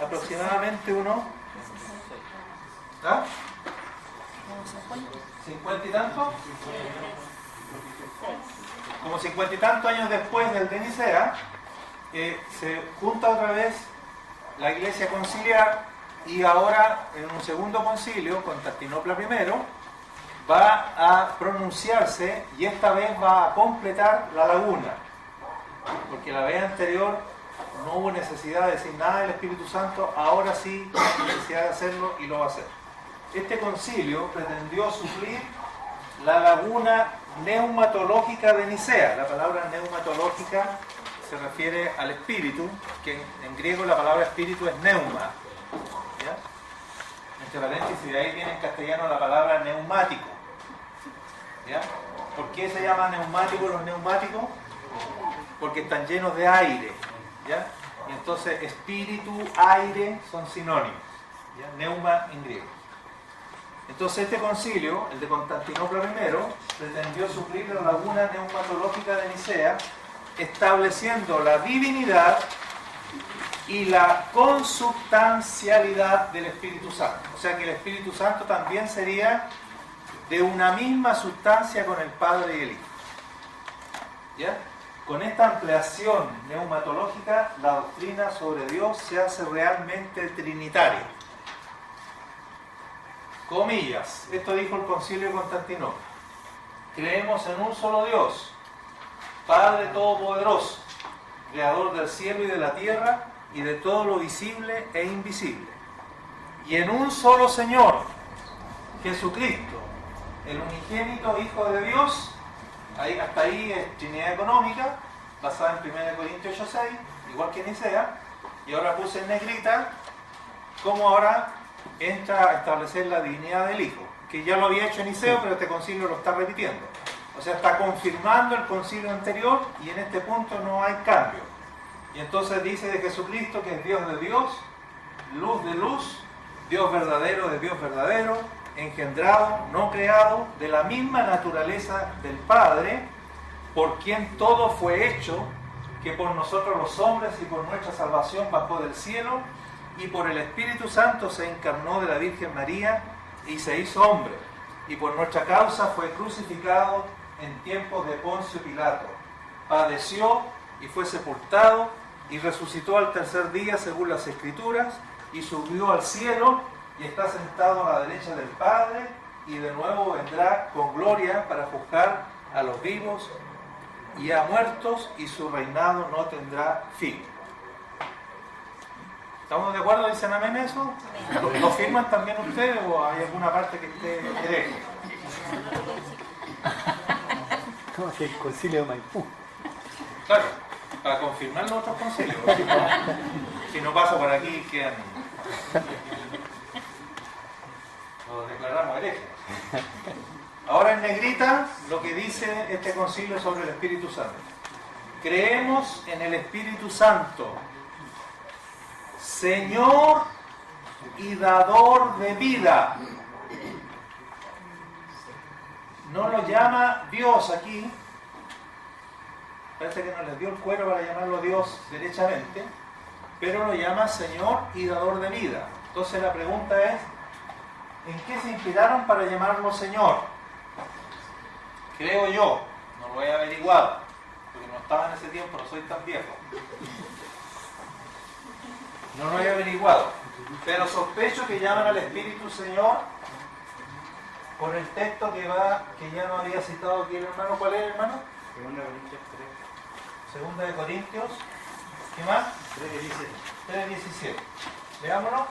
Aproximadamente uno. ¿Ah? ¿50 y tantos? Como 50 y tantos años después del de Nicea, se junta otra vez la iglesia conciliar, y ahora en un segundo concilio, Constantinopla I, va a pronunciarse, y esta vez va a completar la laguna, porque la vez anterior no hubo necesidad de decir nada del Espíritu Santo, ahora sí hay necesidad de hacerlo y lo va a hacer. Este concilio pretendió suplir la laguna neumatológica de Nicea. La palabra neumatológica se refiere al espíritu, que en griego la palabra espíritu es neuma. ¿Ya? Entre paréntesis, de ahí viene en castellano la palabra neumático. ¿Ya? ¿Por qué se llaman neumáticos los neumáticos? Porque están llenos de aire. ¿Ya? Y entonces espíritu, aire son sinónimos. ¿Ya? Neuma en griego. Entonces este concilio, el de Constantinopla I, pretendió suplir la laguna neumatológica de Nicea, estableciendo la divinidad y la consubstancialidad del Espíritu Santo. O sea que el Espíritu Santo también sería de una misma sustancia con el Padre y el Hijo. ¿Ya? Con esta ampliación neumatológica, la doctrina sobre Dios se hace realmente trinitaria. Comillas, esto dijo el concilio de Constantinopla. Creemos en un solo Dios, Padre Todopoderoso, Creador del cielo y de la tierra y de todo lo visible e invisible. Y en un solo Señor, Jesucristo, el unigénito Hijo de Dios. Hasta ahí es Trinidad económica, basada en 1 Corintios 8:6, igual que en Nicea. Y ahora puse en negrita cómo ahora entra a establecer la divinidad del Hijo, que ya lo había hecho en Niceo, pero este concilio lo está repitiendo. O sea, está confirmando el concilio anterior, y en este punto no hay cambio. Y entonces dice de Jesucristo que es Dios de Dios, luz de luz, Dios verdadero de Dios verdadero, engendrado, no creado, de la misma naturaleza del Padre, por quien todo fue hecho, que por nosotros los hombres y por nuestra salvación bajó del cielo, y por el Espíritu Santo se encarnó de la Virgen María, y se hizo hombre, y por nuestra causa fue crucificado en tiempos de Poncio Pilato. Padeció y fue sepultado y resucitó al tercer día según las Escrituras y subió al cielo y está sentado a la derecha del Padre y de nuevo vendrá con gloria para juzgar a los vivos y a muertos y su reinado no tendrá fin. ¿Estamos de acuerdo? ¿Dicen amén eso? ¿Lo firman también ustedes o hay alguna parte que esté hereje? ¿Cómo que el concilio de Maipú? Claro, para confirmar los otros concilios. Si no pasa por aquí, quedan. Lo declaramos herejes. Ahora en negrita lo que dice este concilio sobre el Espíritu Santo. Creemos en el Espíritu Santo, Señor y dador de vida. No lo llama Dios aquí. Parece que no les dio el cuero para llamarlo Dios derechamente, pero lo llama Señor y dador de vida. Entonces la pregunta es, ¿en qué se inspiraron para llamarlo Señor? Creo yo, no lo he averiguado, porque no estaba en ese tiempo, no soy tan viejo. No lo he averiguado, pero sospecho que llaman al Espíritu Señor por el texto que ya no había citado aquí el hermano. ¿Cuál es, hermano? Segunda de Corintios, ¿qué más? 3:17. Veámonos.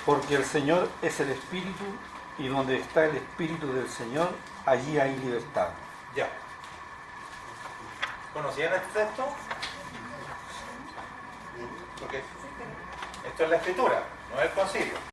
Porque el Señor es el Espíritu, y donde está el Espíritu del Señor, allí hay libertad. Ya. ¿Conocían este texto? Porque esto es la Escritura, no es el concilio.